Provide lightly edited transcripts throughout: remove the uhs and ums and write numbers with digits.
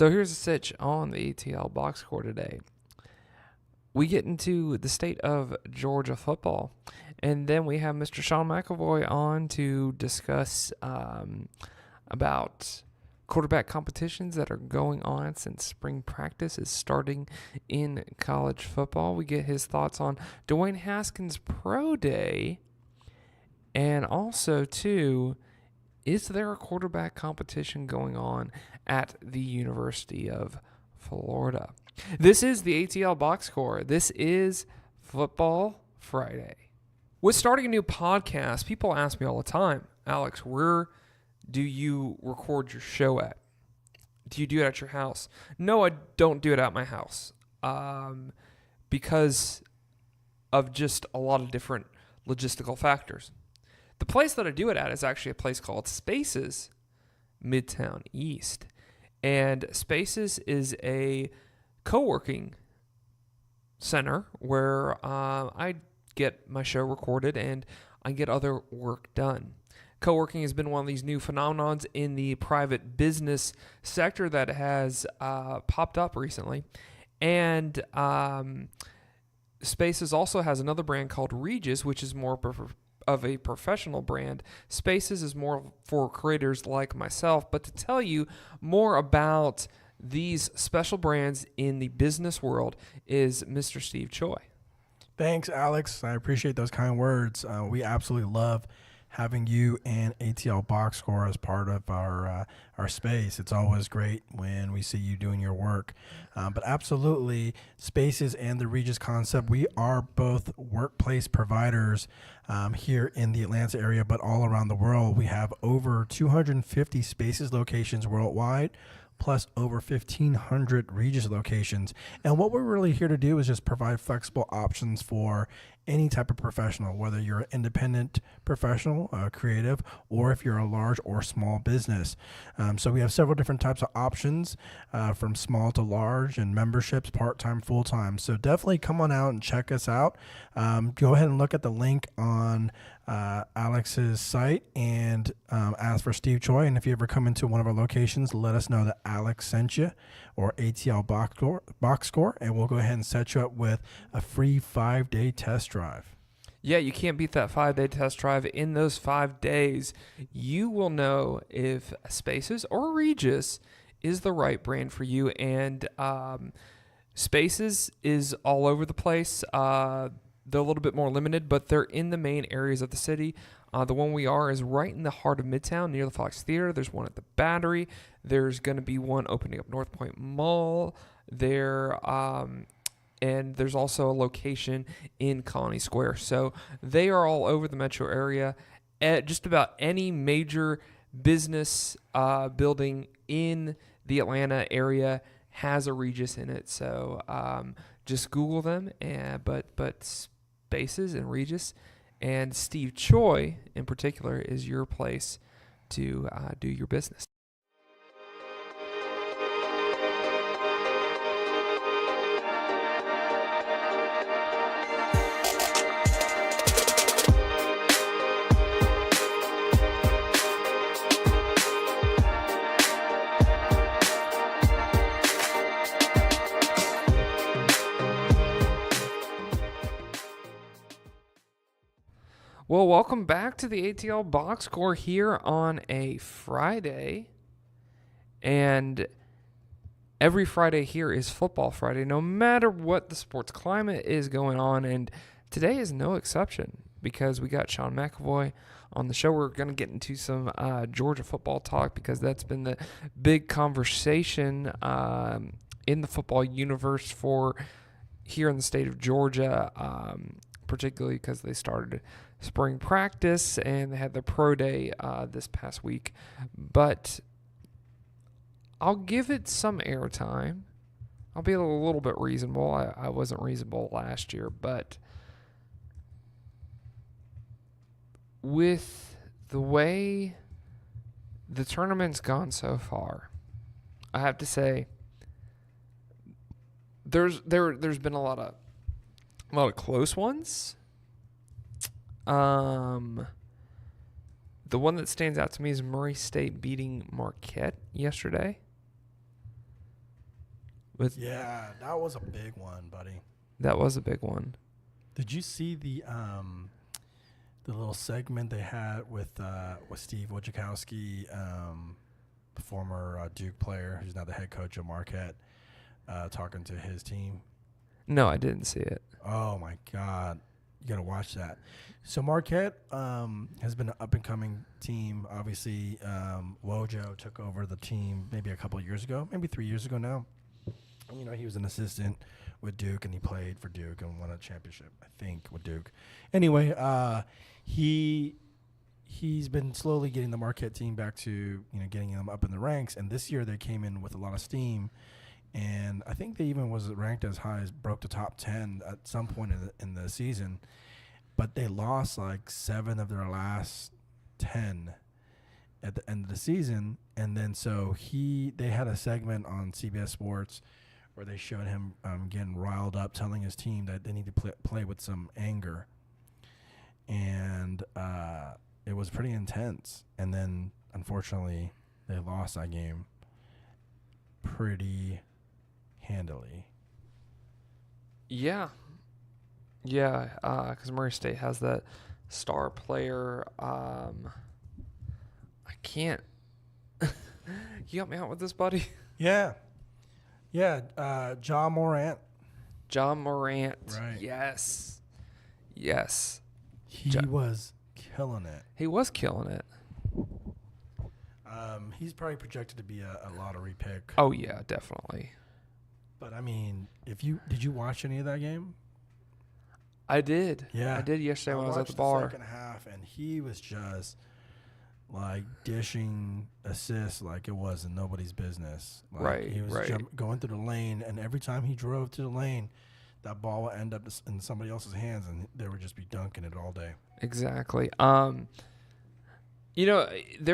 So here's a sitch on the ATL box score today. We get into the state of Georgia football, and then we have Mr. Sean McEvoy on to discuss about quarterback competitions that are going on since spring practice is starting in college football. We get his thoughts on Dwayne Haskins' pro day, and also, too, is there a quarterback competition going on at the University of Florida? This is the ATL box score. This is Football Friday. With starting a new podcast, people ask me all the time, Alex, where do you record your show at? Do you do it at your house? No, I don't do it at my house because of just a lot of different logistical factors. The place that I do it at is actually a place called Spaces, Midtown East. And Spaces is a co-working center where I get my show recorded and I get other work done. Co-working has been one of these new phenomenons in the private business sector that has popped up recently. And Spaces also has another brand called Regis, which is more of a professional brand. Spaces is more for creators like myself. But to tell you more about these special brands in the business world is Mr. Steve Choi. Thanks, Alex. I appreciate those kind words. We absolutely love having you and ATL BoxScore as part of our space. It's always great when we see you doing your work. But absolutely, Spaces and the Regis concept, we are both workplace providers here in the Atlanta area, but all around the world. We have over 250 Spaces locations worldwide, plus over 1,500 Regis locations. And what we're really here to do is just provide flexible options for any type of professional, whether you're an independent professional, creative, or if you're a large or small business. So we have several different types of options from small to large and memberships, part-time, full-time. So definitely come on out and check us out. Go ahead and look at the link on Alex's site and ask for Steve Choi. And if you ever come into one of our locations, let us know that Alex sent you or ATL BoxScore, and we'll go ahead and set you up with a free 5-day test drive. Yeah, you can't beat that 5-day test drive. In those 5 days, you will know if Spaces or Regis is the right brand for you. And Spaces is all over the place. They're a little bit more limited, but they're in the main areas of the city. The one we are is right in the heart of Midtown near the Fox Theater. There's one at the Battery. There's going to be one opening up North Point Mall there. And there's also a location in Colony Square. So they are all over the metro area. At just about any major business building in the Atlanta area has a Regis in it. So just Google them. But Spaces and Regis and Steve Choi in particular is your place to do your business. Well, welcome back to the ATL Box Score here on a Friday. And every Friday here is Football Friday, no matter what the sports climate is going on. And today is no exception because we got Sean McEvoy on the show. We're going to get into some Georgia football talk because that's been the big conversation in the football universe for here in the state of Georgia, particularly because they started spring practice and they had their pro day this past week. But I'll give it some airtime. I'll be a little bit reasonable. I wasn't reasonable last year, but with the way the tournament's gone so far, I have to say there's been a lot of close ones. The one that stands out to me is Murray State beating Marquette yesterday. Yeah, that was a big one, buddy. That was a big one. Did you see the little segment they had with Steve Wojciechowski, former Duke player who's now the head coach of Marquette, talking to his team? No, I didn't see it. Oh my God, you gotta watch that. So Marquette has been an up and coming team. Obviously, Wojo took over the team maybe a couple of years ago, maybe 3 years ago now. You know, he was an assistant with Duke, and he played for Duke and won a championship, I think, with Duke. Anyway, he's been slowly getting the Marquette team back to, getting them up in the ranks. And this year they came in with a lot of steam, and I think they even was ranked as high as broke the top 10 at some point in the season. But they lost like 7 of their last 10 at the end of the season, and then so they had a segment on CBS Sports where they showed him getting riled up, telling his team that they need to play with some anger. And it was pretty intense. And then, unfortunately, they lost that game pretty handily. Yeah. Yeah, because Murray State has that star player. I can't. You got me out with this, buddy? Yeah. Yeah, John Morant. John Morant. Right. Yes. He was killing it. He was killing it. He's probably projected to be a lottery pick. Oh, yeah, definitely. But, I mean, did you watch any of that game? I did. Yeah. I did yesterday when I was at the bar. Second half, and he was just like dishing assists like it wasn't nobody's business. Like, right. He was going through the lane, and every time he drove to the lane, that ball would end up in somebody else's hands, and they would just be dunking it all day. Exactly. There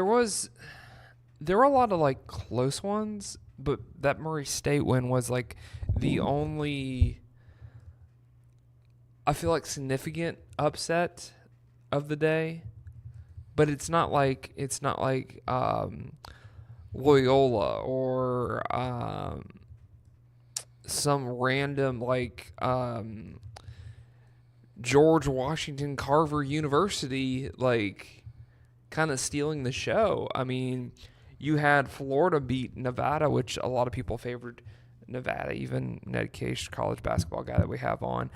were a lot of like close ones, but that Murray State win was like the only, I feel like, significant upset of the day. But it's not like Loyola or some random like George Washington Carver University like kind of stealing the show. I mean, you had Florida beat Nevada, which a lot of people favored Nevada, even Ned Case, college basketball guy that we have on.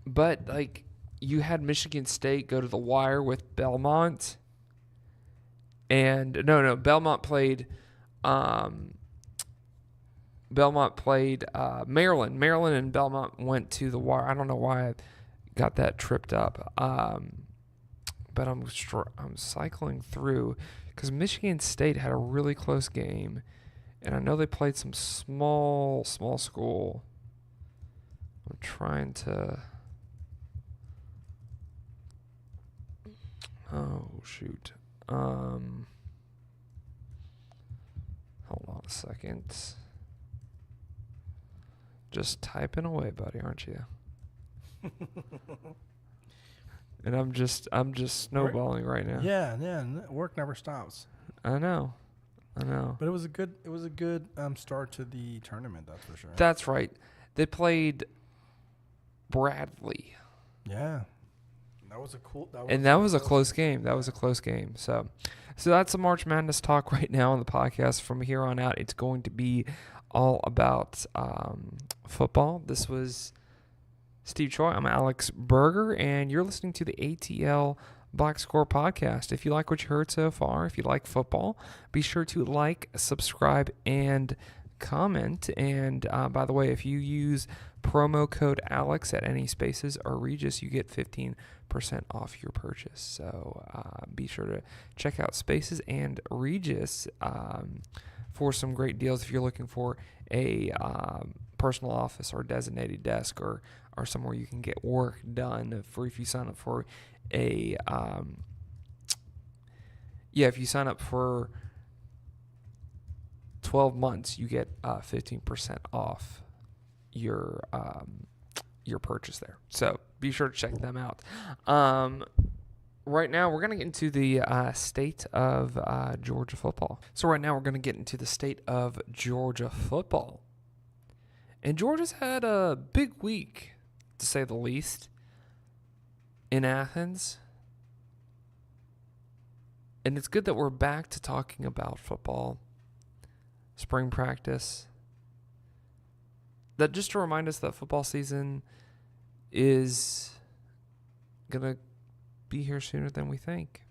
But like, you had Michigan State go to the wire with Belmont. And Belmont played Maryland. Maryland and Belmont went to the wire. I don't know why I got that tripped up. But I'm cycling through because Michigan State had a really close game, and I know they played some small school. I'm trying to. Oh shoot. Hold on a second. Just typing away, buddy, aren't you? And I'm just snowballing right now. Yeah. Work never stops. I know. But it was a good start to the tournament, that's for sure. That's right. They played Bradley. Yeah. That was a close game. So that's the March Madness talk right now on the podcast. From here on out, it's going to be all about football. This was Steve Choi. I'm Alex Berger, and you're listening to the ATL BoxScore podcast. If you like what you heard so far, if you like football, be sure to like, subscribe, and comment. And by the way, if you use promo code Alex at any Spaces or Regis, you get 15% off your purchase. So be sure to check out Spaces and Regis for some great deals if you're looking for a personal office or designated desk or somewhere you can get work done. If you sign up for if you sign up for 12 months, you get 15% off your purchase there. So be sure to check them out. Right now, we're going to get into the state of Georgia football. So right now, we're going to get into the state of Georgia football. And Georgia's had a big week, to say the least, in Athens. And it's good that we're back to talking about football, spring practice. That just to remind us that football season is going to be here sooner than we think.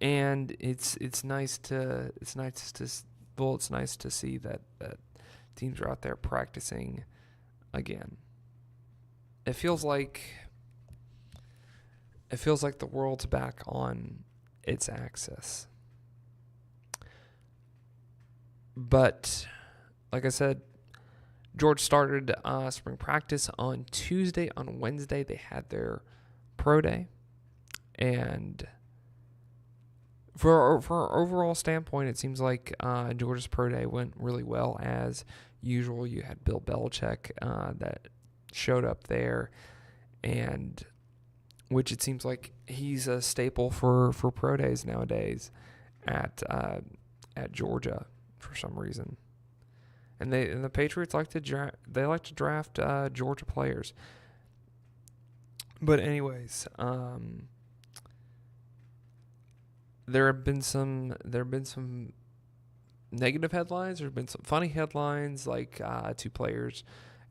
And it's nice to see that teams are out there practicing again. It feels like the world's back on its axis. But like I said, George started spring practice on Tuesday. On Wednesday, they had their pro day, and for our overall standpoint, it seems like Georgia's pro day went really well as usual. You had Bill Belichick that showed up there, and which it seems like he's a staple for pro days nowadays at Georgia for some reason. And the Patriots like to draft Georgia players. But anyways, there have been some negative headlines. There have been some funny headlines, like 2 players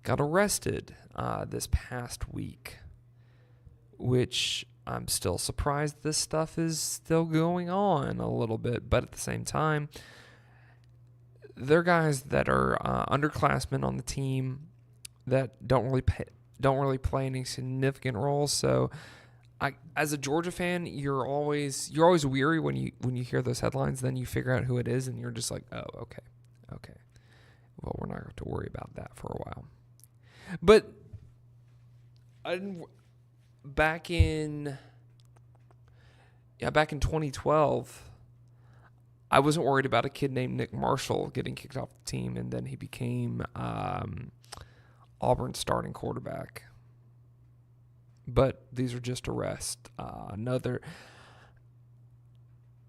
got arrested this past week, which I'm still surprised this stuff is still going on a little bit. But at the same time, they're guys that are underclassmen on the team that don't really play any significant roles. So, as a Georgia fan, you're always weary when you hear those headlines. Then you figure out who it is, and you're just like, oh, okay. Well, we're not going to have to worry about that for a while. But back in 2012. I wasn't worried about a kid named Nick Marshall getting kicked off the team, and then he became Auburn's starting quarterback. But these are just arrests. Not a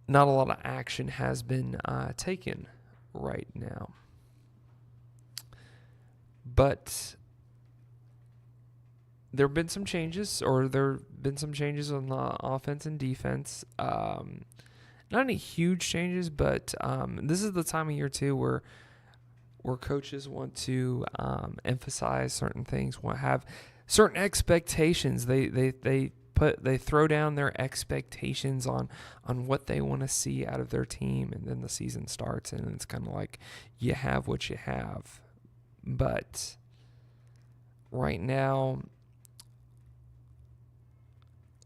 lot of action has been taken right now. But there have been some changes, on the offense and defense. Not any huge changes, but this is the time of year too where coaches want to emphasize certain things, want to have certain expectations. They throw down their expectations on what they want to see out of their team, and then the season starts, and it's kind of like you have what you have. But right now,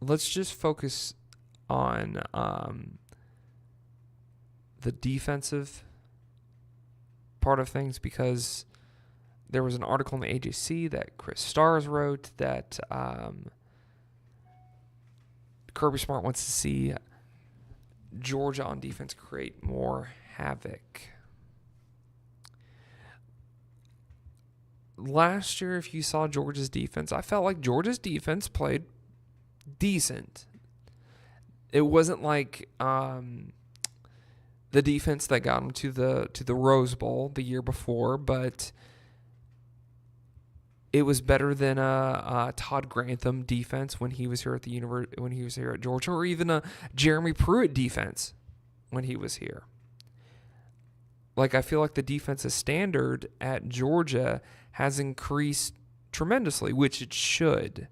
let's just focus on the defensive part of things, because there was an article in the AJC that Chris Stars wrote that Kirby Smart wants to see Georgia on defense create more havoc. Last year, if you saw Georgia's defense, I felt like Georgia's defense played decent. It wasn't like the defense that got them to the Rose Bowl the year before, but it was better than a Todd Grantham defense when he was here at when he was here at Georgia, or even a Jeremy Pruitt defense when he was here. Like, I feel like the defensive standard at Georgia has increased tremendously, which it should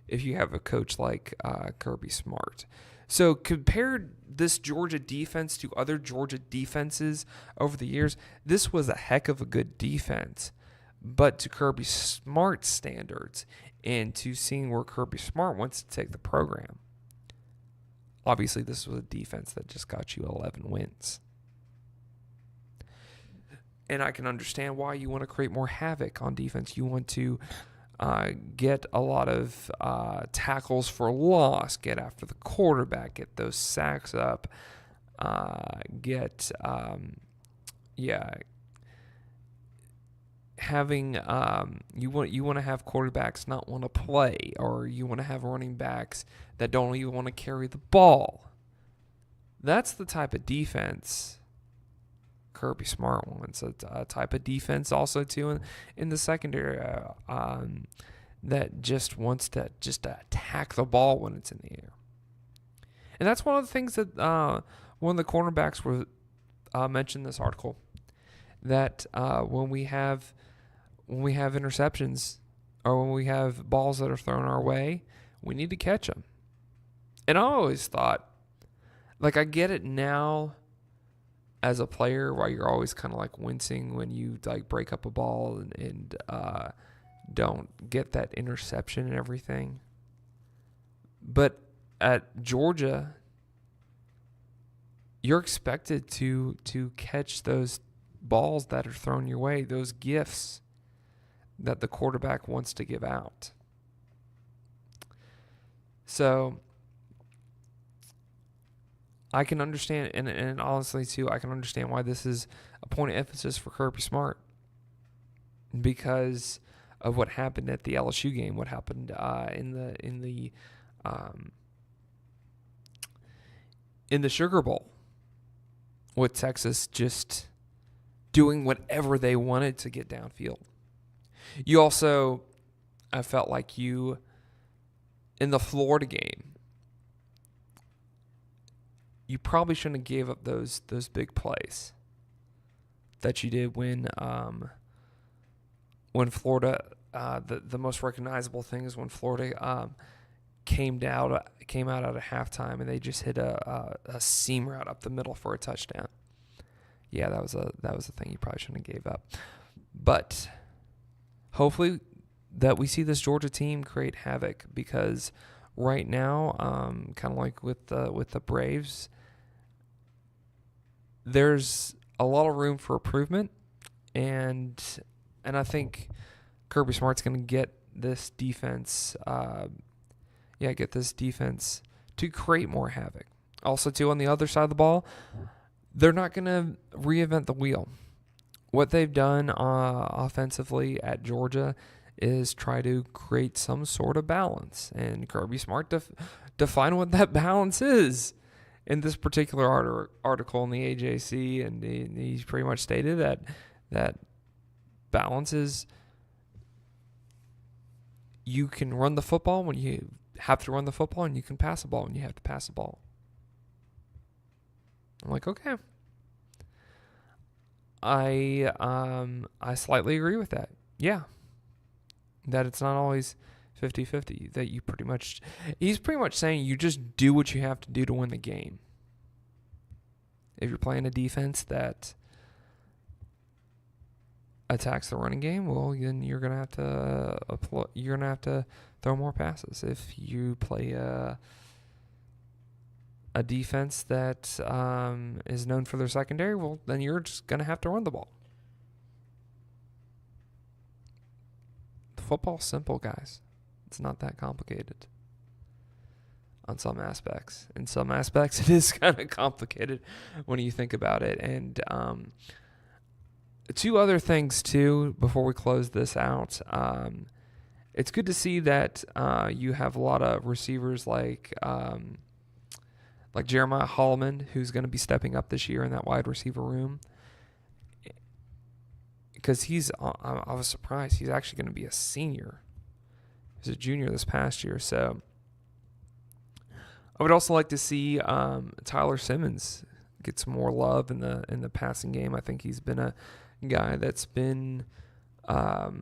if you have a coach like Kirby Smart. So compare this Georgia defense to other Georgia defenses over the years. This was a heck of a good defense. But to Kirby Smart's standards and to seeing where Kirby Smart wants to take the program, obviously this was a defense that just got you 11 wins. And I can understand why you want to create more havoc on defense. You want to get a lot of tackles for loss, get after the quarterback, get those sacks up, having you want to have quarterbacks not want to play, or you want to have running backs that don't even want to carry the ball. That's the type of defense Kirby Smart wants a type of defense also too in the secondary that just wants to attack the ball when it's in the air. And that's one of the things that one of the cornerbacks were mentioned in this article, that when we have interceptions or when we have balls that are thrown our way, we need to catch them. And I always thought, like, I get it now as a player, why you're always kind of like wincing when you like break up a ball and don't get that interception and everything. But at Georgia, you're expected to catch those balls that are thrown your way, those gifts that the quarterback wants to give out. So I can understand, and honestly too, I can understand why this is a point of emphasis for Kirby Smart, because of what happened at the LSU game, what happened in the Sugar Bowl, with Texas just doing whatever they wanted to get downfield. You also, I felt like you, in the Florida game, you probably shouldn't have gave up those big plays that you did when Florida, the most recognizable thing is when Florida came out at halftime and they just hit a seam route up the middle for a touchdown. Yeah, that was a thing you probably shouldn't have gave up. But hopefully that we see this Georgia team create havoc, because right now, kind of like with the Braves, there's a lot of room for improvement, and I think Kirby Smart's going to get this defense, to create more havoc. Also, too, on the other side of the ball, they're not going to reinvent the wheel. What they've done offensively at Georgia is try to create some sort of balance, and Kirby Smart define what that balance is in this particular article in the AJC, and he's pretty much stated that balance is you can run the football when you have to run the football, and you can pass the ball when you have to pass the ball. I'm like, okay. I slightly agree with that. Yeah. That it's not always 50-50. That he's pretty much saying you just do what you have to do to win the game. If you're playing a defense that attacks the running game, well, then you're gonna have to throw more passes. If you play a defense that is known for their secondary, well, then you're just gonna have to run the ball. Football's simple, guys. It's not that complicated on some aspects. In some aspects, it is kind of complicated when you think about it. And two other things, too, before we close this out. It's good to see that you have a lot of receivers like Jeremiah Holloman, who's going to be stepping up this year in that wide receiver room. Because I was surprised. He's actually going to be a senior. He was a junior this past year. So I would also like to see Tyler Simmons get some more love in the passing game. I think he's been a guy that's been a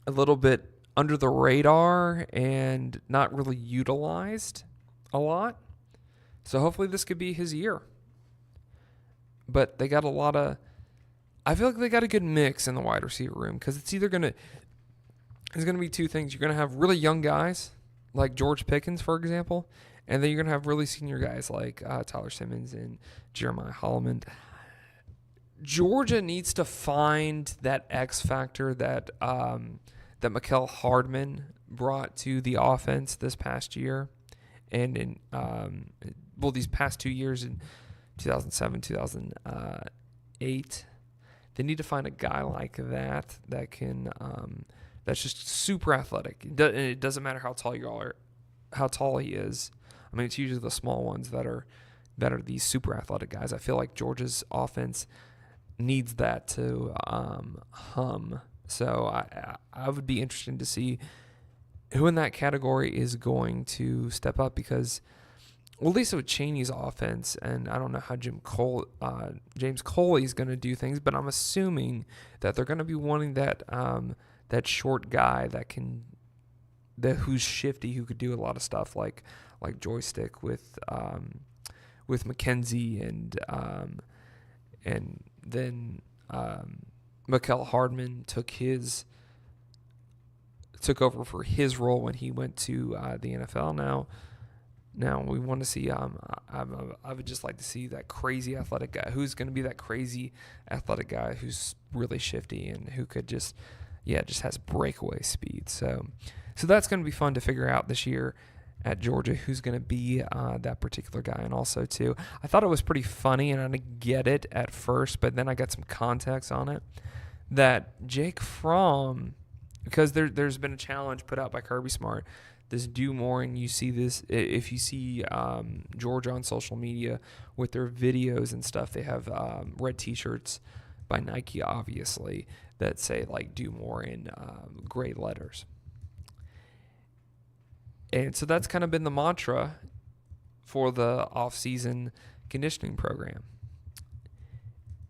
little bit under the radar and not really utilized a lot. So hopefully this could be his year. But they got I feel like they got a good mix in the wide receiver room, because it's going to be two things. You're going to have really young guys like George Pickens, for example, and then you're going to have really senior guys like Tyler Simmons and Jeremiah Holloman. Georgia needs to find that X factor that Mecole Hardman brought to the offense this past year, and in these past 2 years in 2007, 2008. They need to find a guy like that can that's just super athletic. It doesn't matter how tall how tall he is. I mean, it's usually the small ones that are these super athletic guys. I feel like Georgia's offense needs that to hum. So I would be interested to see who in that category is going to step up, because, well, at least with Chaney's offense, and I don't know how James Coley is going to do things, but I'm assuming that they're going to be wanting that that short guy who's shifty, who could do a lot of stuff like joystick with McKenzie and then Mikael Hardman took over for his role when he went to the NFL. Now we want to see. I would just like to see that crazy athletic guy. Who's going to be that crazy athletic guy who's really shifty and who could just has breakaway speed. So that's going to be fun to figure out this year at Georgia, who's going to be that particular guy. And also, too, I thought it was pretty funny, and I didn't get it at first, but then I got some context on it, that Jake Fromm, because there's been a challenge put out by Kirby Smart, this do more, and you see this, if you see Georgia on social media with their videos and stuff, they have red T-shirts by Nike, obviously, that say, like, do more in gray letters. And so that's kind of been the mantra for the off-season conditioning program.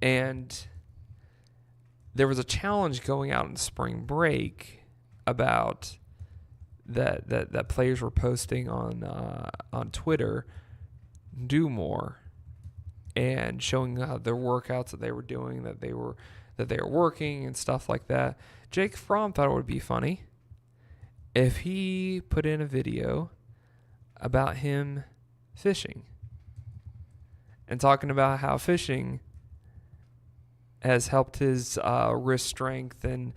And there was a challenge going out in spring break about that players were posting on Twitter, do more, and showing their workouts that they were doing, that they were working and stuff like that. Jake Fromm thought it would be funny if he put in a video about him fishing and talking about how fishing has helped his wrist strength and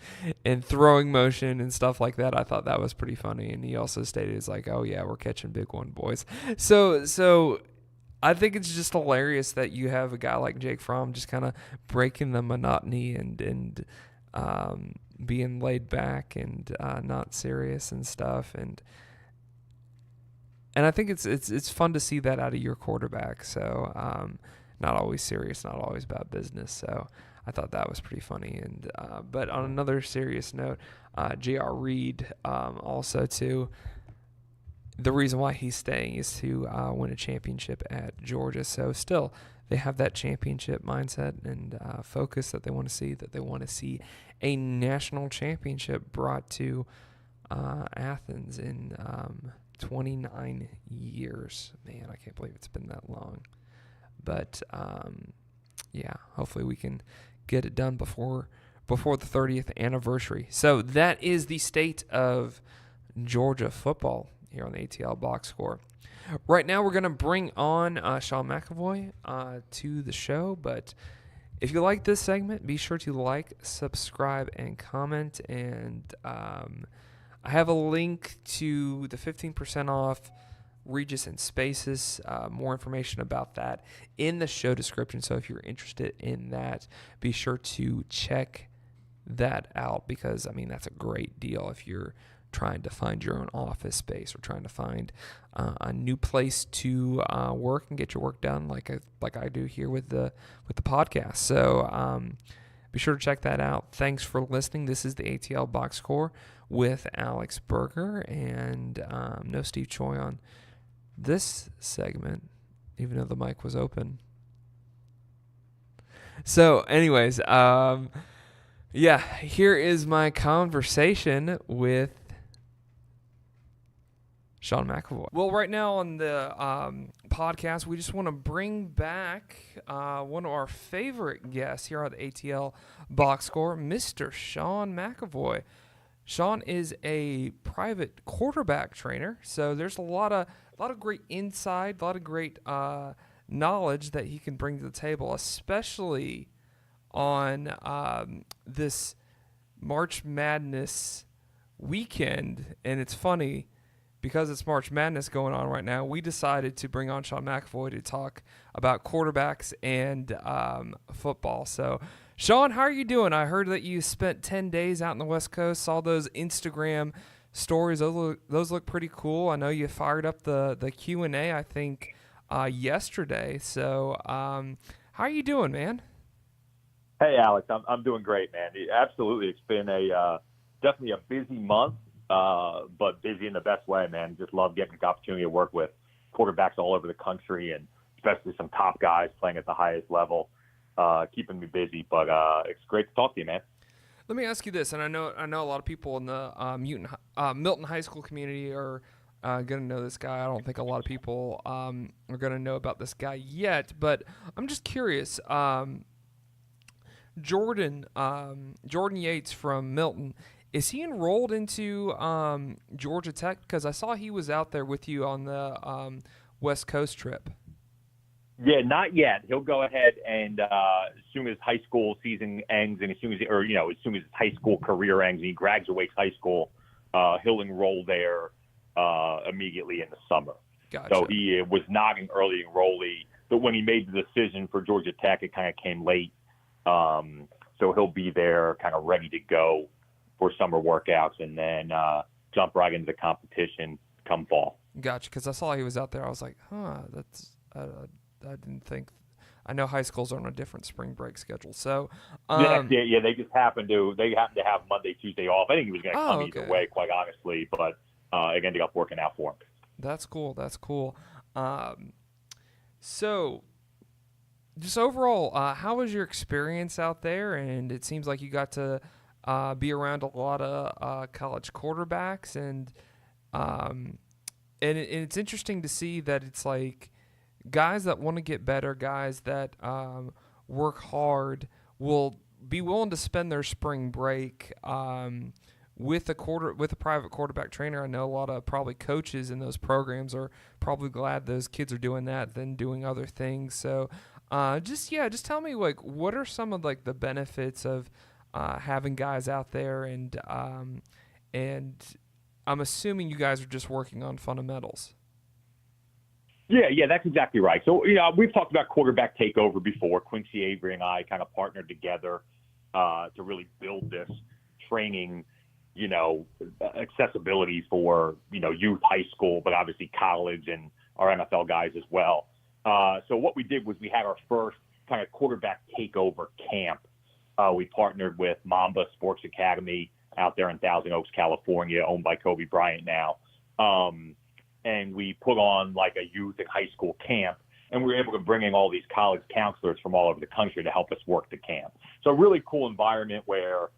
throwing motion and stuff like that. I thought that was pretty funny. And he also stated, it's like, oh yeah, we're catching big one, boys. So I think it's just hilarious that you have a guy like Jake Fromm just kind of breaking the monotony and being laid back and not serious and stuff. And I think it's fun to see that out of your quarterback. So not always serious, not always about business. So I thought that was pretty funny. And but on another serious note, J.R. Reed also too. The reason why he's staying is to win a championship at Georgia. So still, they have that championship mindset and focus that they want to see. That they want to see a national championship brought to Athens in 29 years. Man, I can't believe it's been that long. But yeah, hopefully we can get it done before the 30th anniversary. So that is the state of Georgia football here on the ATL Box Score. Right now we're going to bring on Sean McEvoy to the show, but if you like this segment, be sure to like, subscribe, and comment. And I have a link to the 15% off Regis and Spaces, more information about that in the show description. So if you're interested in that, be sure to check that out, because I mean that's a great deal if you're trying to find your own office space or trying to find a new place to work and get your work done, like I do here with the podcast. So be sure to check that out. Thanks for listening. This is the ATL Box Score with Alex Berger and no Steve Choi on this segment, even though the mic was open. So anyways, yeah, here is my conversation with Sean McEvoy. Well, right now on the podcast, we just want to bring back one of our favorite guests here on the ATL Box Score, Mr. Sean McEvoy. Sean is a private quarterback trainer, so there's a lot of great insight, a lot of great knowledge that he can bring to the table, especially on this March Madness weekend. And it's funny, because it's March Madness going on right now, we decided to bring on Sean McEvoy to talk about quarterbacks and football. So, Sean, how are you doing? I heard that you spent 10 days out in the West Coast, saw those Instagram stories. Those look pretty cool. I know you fired up the Q&A, I think, yesterday. So, how are you doing, man? Hey, Alex, I'm doing great, man. Absolutely, it's been a definitely a busy month, but busy in the best way, man. Just love getting the opportunity to work with quarterbacks all over the country, and especially some top guys playing at the highest level, keeping me busy. But it's great to talk to you, man. Let me ask you this, and I know a lot of people in the Milton High School community are going to know this guy. I don't think a lot of people are going to know about this guy yet, but I'm just curious. Jordan Yates from Milton, is he enrolled into Georgia Tech? Because I saw he was out there with you on the West Coast trip. Yeah, not yet. He'll go ahead and as soon as high school season ends, and as soon as his high school career ends, and he graduates high school, he'll enroll there immediately in the summer. Gotcha. So he was not an early enrollee, but when he made the decision for Georgia Tech, it kind of came late. So he'll be there kind of ready to go for summer workouts and then jump right into the competition come fall. Gotcha, because I saw he was out there. I was like, that's I didn't think. I know high schools are on a different spring break schedule. So yeah, they just happened to have Monday, Tuesday off. I think he was going to come either way, quite honestly, but it ended up working out for him. That's cool. So just overall, how was your experience out there? And it seems like you got to be around a lot of college quarterbacks, and it's interesting to see that it's like guys that want to get better, guys that work hard, will be willing to spend their spring break with a private quarterback trainer. I know a lot of probably coaches in those programs are probably glad those kids are doing that than doing other things. So just tell me, like, what are some of like the benefits of having guys out there, and I'm assuming you guys are just working on fundamentals. Yeah, that's exactly right. So, we've talked about quarterback takeover before. Quincy Avery and I kind of partnered together to really build this training, accessibility for, youth, high school, but obviously college and our NFL guys as well. So what we did was we had our first kind of quarterback takeover camp. We partnered with Mamba Sports Academy out there in Thousand Oaks, California, owned by Kobe Bryant now. And we put on like a youth and high school camp, and we were able to bring in all these college counselors from all over the country to help us work the camp. So a really cool environment where,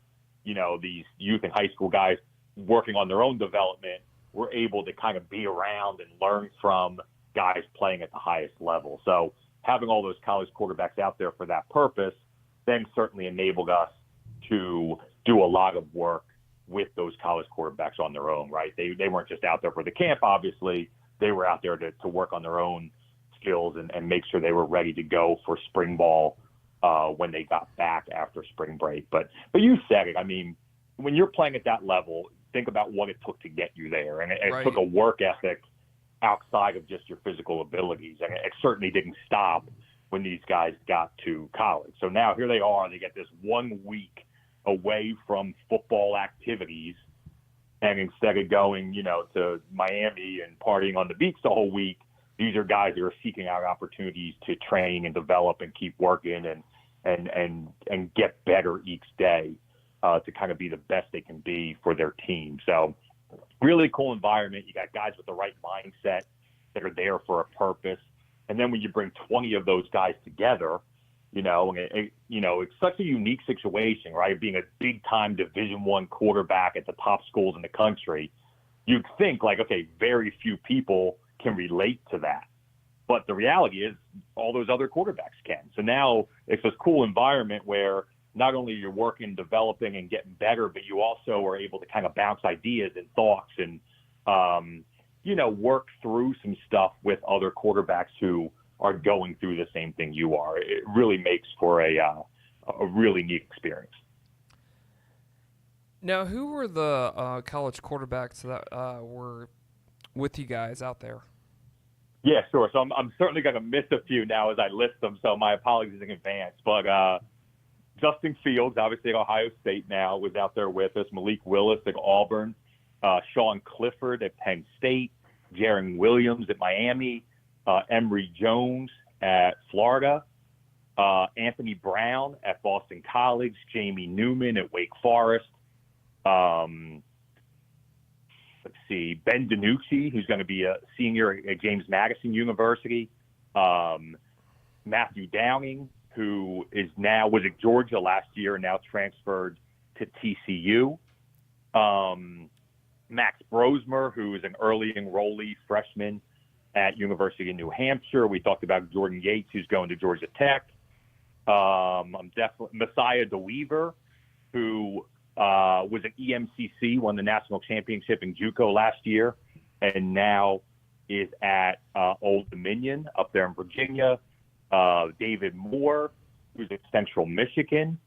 these youth and high school guys working on their own development were able to kind of be around and learn from guys playing at the highest level. So having all those college quarterbacks out there for that purpose then certainly enabled us to do a lot of work with those college quarterbacks on their own, right? They weren't just out there for the camp, obviously. They were out there to work on their own skills and make sure they were ready to go for spring ball when they got back after spring break. But you said it. I mean, when you're playing at that level, think about what it took to get you there. And it took a work ethic outside of just your physical abilities. And it certainly didn't stop when these guys got to college. So now here they are. They get this 1 week away from football activities, and instead of going, to Miami and partying on the beach the whole week, these are guys that are seeking out opportunities to train and develop and keep working and get better each day to kind of be the best they can be for their team. So really cool environment. You got guys with the right mindset that are there for a purpose. And then when you bring 20 of those guys together, it's such a unique situation, right? Being a big-time Division I quarterback at the top schools in the country, you'd think like, okay, very few people can relate to that. But the reality is all those other quarterbacks can. So now it's this cool environment where not only you're working, developing, and getting better, but you also are able to kind of bounce ideas and thoughts and, work through some stuff with other quarterbacks who are going through the same thing you are. It really makes for a really neat experience. Now, who were the college quarterbacks that were with you guys out there? Yeah, sure. So I'm certainly going to miss a few now as I list them, so my apologies in advance. But Justin Fields, obviously at Ohio State now, was out there with us. Malik Willis at Auburn. Sean Clifford at Penn State. Jaron Williams at Miami. Emory Jones at Florida. Anthony Brown at Boston College, Jamie Newman at Wake Forest. Let's see, Ben DiNucci, who's going to be a senior at James Madison University. Matthew Downing, who was at Georgia last year and now transferred to TCU. Max Brosmer, who is an early enrollee freshman at University of New Hampshire. We talked about Jordan Yates, who's going to Georgia Tech. I'm definitely Messiah DeWeaver, who was at EMCC, won the national championship in JUCO last year, and now is at Old Dominion up there in Virginia. David Moore, who's at Central Michigan.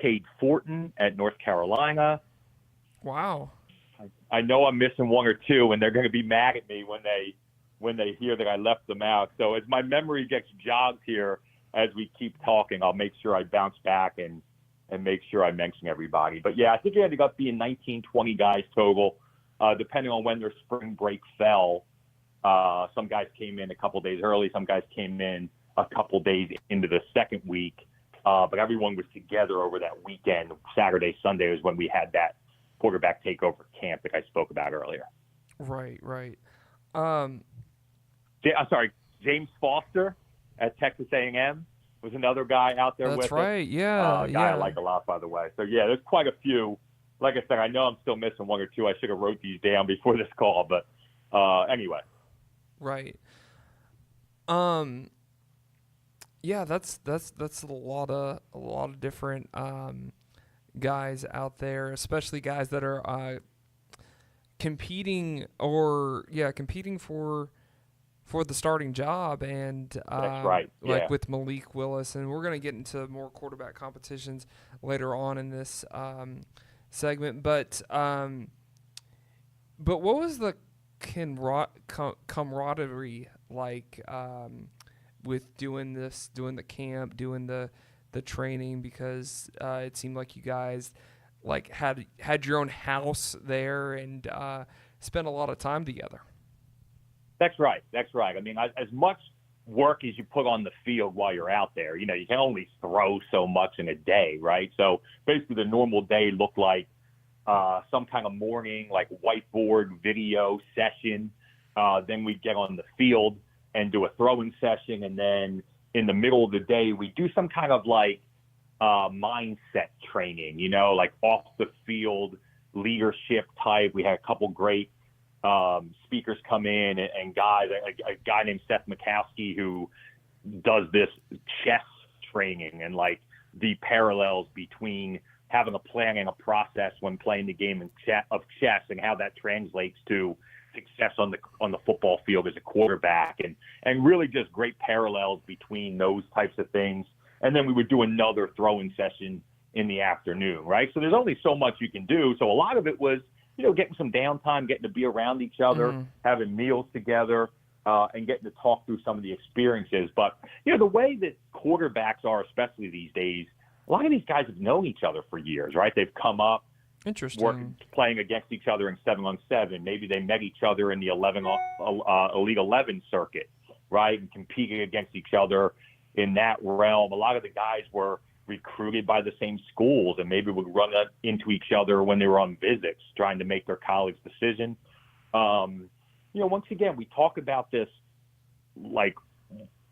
Cade Fortin at North Carolina. Wow. I know I'm missing one or two, and they're going to be mad at me when they hear that I left them out. So as my memory gets jogged here as we keep talking, I'll make sure I bounce back and make sure I mention everybody. But, yeah, I think it ended up being 19, 20 guys total, depending on when their spring break fell. Some guys came in a couple days early. Some guys came in a couple days into the second week. But everyone was together over that weekend. Saturday, Sunday was when we had that quarterback takeover camp that I spoke about earlier. Right. I'm sorry, James Foster at Texas A&M was another guy out there with us. That's right, yeah. Guy I like a lot, by the way. So, yeah, there's quite a few. Like I said, I know I'm still missing one or two. I should have wrote these down before this call, but anyway. Right. Yeah, that's a lot of different guys out there, especially guys that are competing for the starting job, and that's right. like with Malik Willis, and we're gonna get into more quarterback competitions later on in this segment. But what was the camaraderie like with doing the camp, doing the training, because it seemed like you guys like had your own house there and spent a lot of time together. That's right. I mean, as much work as you put on the field while you're out there, you can only throw so much in a day, right? So basically the normal day looked like some kind of morning, like whiteboard video session. Then we'd get on the field and do a throwing session. And then in the middle of the day, we do some kind of like mindset training, like off the field leadership type. We had a couple great speakers come in and guys, a guy named Seth Mikowski who does this chess training and like the parallels between having a plan and a process when playing the game of chess and how that translates to success on the football field as a quarterback, and really just great parallels between those types of things. And then we would do another throwing session in the afternoon, right? So there's only so much you can do. So a lot of it was, getting some downtime, getting to be around each other, having meals together, and getting to talk through some of the experiences. But, the way that quarterbacks are, especially these days, a lot of these guys have known each other for years, right? They've come up, playing against each other in 7-on-7. Maybe they met each other in the Elite 11 circuit, right, and competing against each other in that realm. A lot of the guys were recruited by the same schools and maybe would run into each other when they were on visits trying to make their college decision. Once again, we talk about this like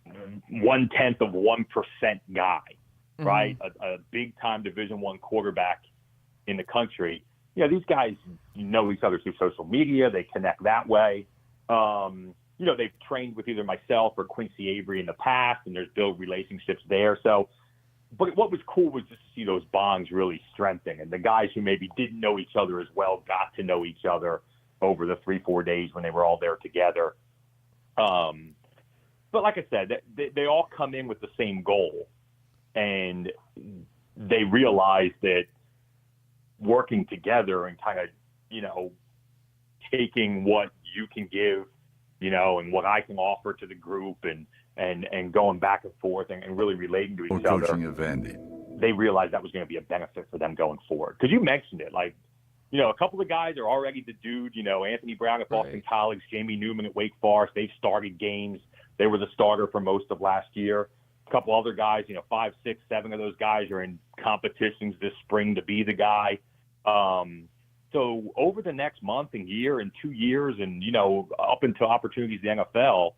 0.1% guy, right? A big-time Division I quarterback in the country. These guys know each other through social media. They connect that way. They've trained with either myself or Quincy Avery in the past, and there's built relationships there. So, but what was cool was just to see those bonds really strengthen, and the guys who maybe didn't know each other as well got to know each other over the 3-4 days when they were all there together. But like I said, they all come in with the same goal, and they realize that working together and kind of, taking what you can give, and what I can offer to the group and going back and forth and really relating to each other. They realized that was going to be a benefit for them going forward. Because you mentioned it, like, a couple of guys are already the dude, Anthony Brown at Boston College, Jamie Newman at Wake Forest. They've started games. They were the starter for most of last year. A couple other guys, 5, 6, 7 of those guys are in competitions this spring to be the guy. So over the next month and year and 2 years and, up into opportunities in the NFL,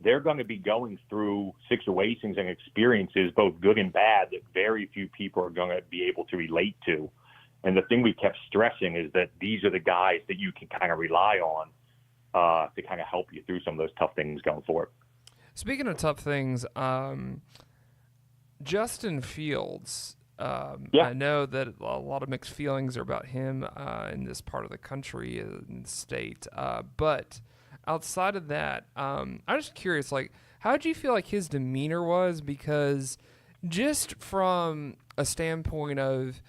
they're going to be going through situations and experiences, both good and bad, that very few people are going to be able to relate to. And the thing we kept stressing is that these are the guys that you can kind of rely on to kind of help you through some of those tough things going forward. Speaking of tough things, Justin Fields, I know that a lot of mixed feelings are about him in this part of the country and state. But outside of that, I'm just curious, how did you feel like his demeanor was? Because just from a standpoint of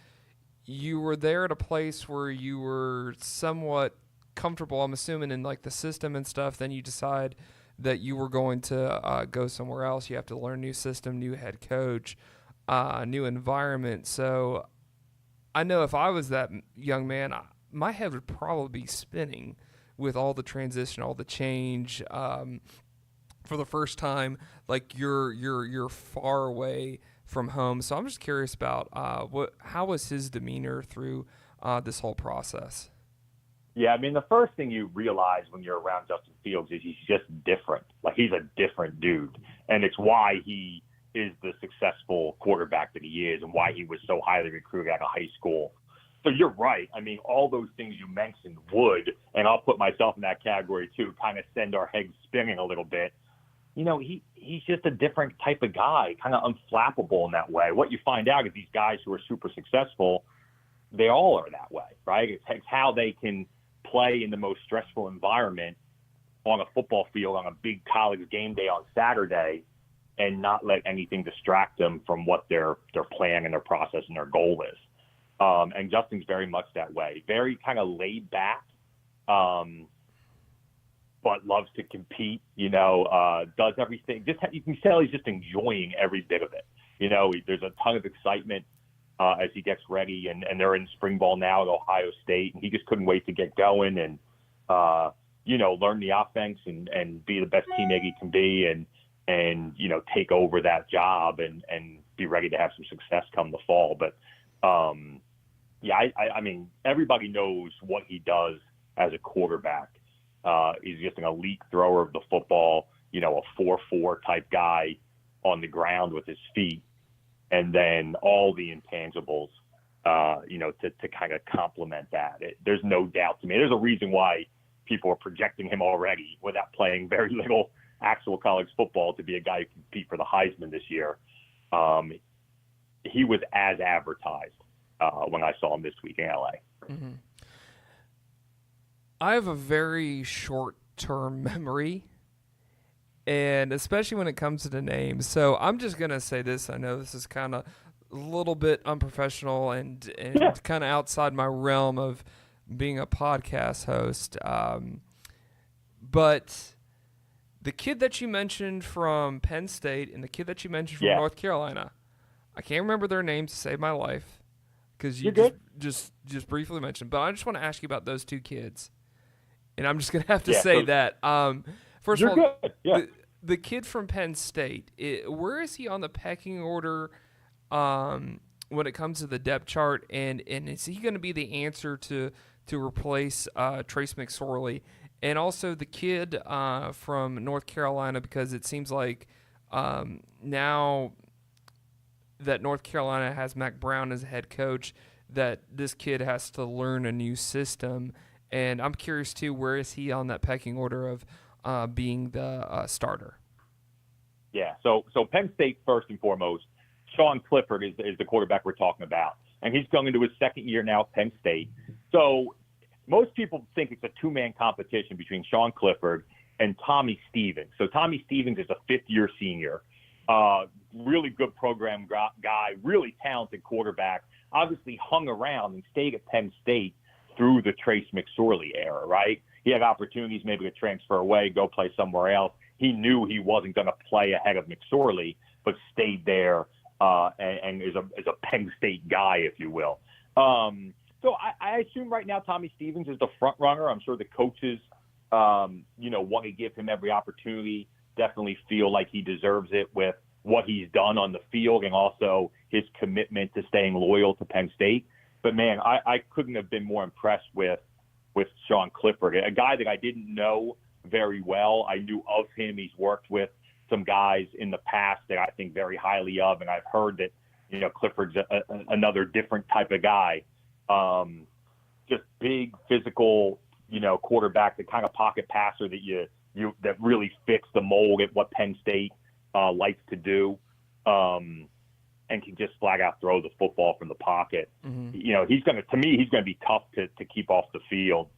you were there at a place where you were somewhat comfortable, I'm assuming, in the system and stuff, then you decide that you were going to go somewhere else. You have to learn new system, new head coach, new environment. So I know if I was that young man, my head would probably be spinning with all the transition, all the change. For the first time, you're far away from home. So I'm just curious about how was his demeanor through this whole process? Yeah, the first thing you realize when you're around Justin Fields is he's just different. He's a different dude. And it's why he is the successful quarterback that he is and why he was so highly recruited out of high school. So you're right. All those things you mentioned would, and I'll put myself in that category too, kind of send our heads spinning a little bit. He's just a different type of guy, kind of unflappable in that way. What you find out is these guys who are super successful, they all are that way, right? It's how they can play in the most stressful environment on a football field on a big college game day on Saturday and not let anything distract them from what their plan and their process and their goal is. And Justin's very much that way, very kind of laid back, but loves to compete, does everything. You can tell he's just enjoying every bit of it. There's a ton of excitement as he gets ready, and they're in spring ball now at Ohio State, and he just couldn't wait to get going and, learn the offense and be the best teammate he can be and take over that job and be ready to have some success come the fall. But, everybody knows what he does as a quarterback. He's just an elite thrower of the football, a 4-4 type guy on the ground with his feet. And then all the intangibles, to kind of complement that. There's no doubt to me. There's a reason why people are projecting him already without playing very little actual college football to be a guy who can compete for the Heisman this year. He was as advertised when I saw him this week in LA. Mm-hmm. I have a very short-term memory, and especially when it comes to the names. So I'm just going to say this. I know this is kind of a little bit unprofessional and kind of outside my realm of being a podcast host. But the kid that you mentioned from Penn State and the kid that you mentioned from North Carolina, I can't remember their names to save my life because you just briefly mentioned. But I just want to ask you about those two kids. And I'm just going to have to say that. First of all, the kid from Penn State, where is he on the pecking order when it comes to the depth chart? And is he going to be the answer to replace Trace McSorley? And also the kid from North Carolina, because it seems like now that North Carolina has Mac Brown as a head coach, that this kid has to learn a new system. And I'm curious, too, where is he on that pecking order of being the starter? Yeah, so Penn State, first and foremost, Sean Clifford is the quarterback we're talking about. And he's going into his second year now at Penn State. So most people think it's a two-man competition between Sean Clifford and Tommy Stevens. So Tommy Stevens is a fifth-year senior, really good program guy, really talented quarterback, obviously hung around and stayed at Penn State through the Trace McSorley era, right? He had opportunities maybe to transfer away, go play somewhere else. He knew he wasn't going to play ahead of McSorley, but stayed there and is a Penn State guy, if you will. So I assume right now Tommy Stevens is the front runner. I'm sure the coaches, want to give him every opportunity. Definitely feel like he deserves it with what he's done on the field and also his commitment to staying loyal to Penn State. But, man, I couldn't have been more impressed with Sean Clifford, a guy that I didn't know very well. I knew of him. He's worked with some guys in the past that I think very highly of, and I've heard that, Clifford's another different type of guy. Just big, physical, quarterback, the kind of pocket passer that that really fits the mold at what Penn State likes to do, and can just flat out throw the football from the pocket. Mm-hmm. He's going to be tough to keep off the field,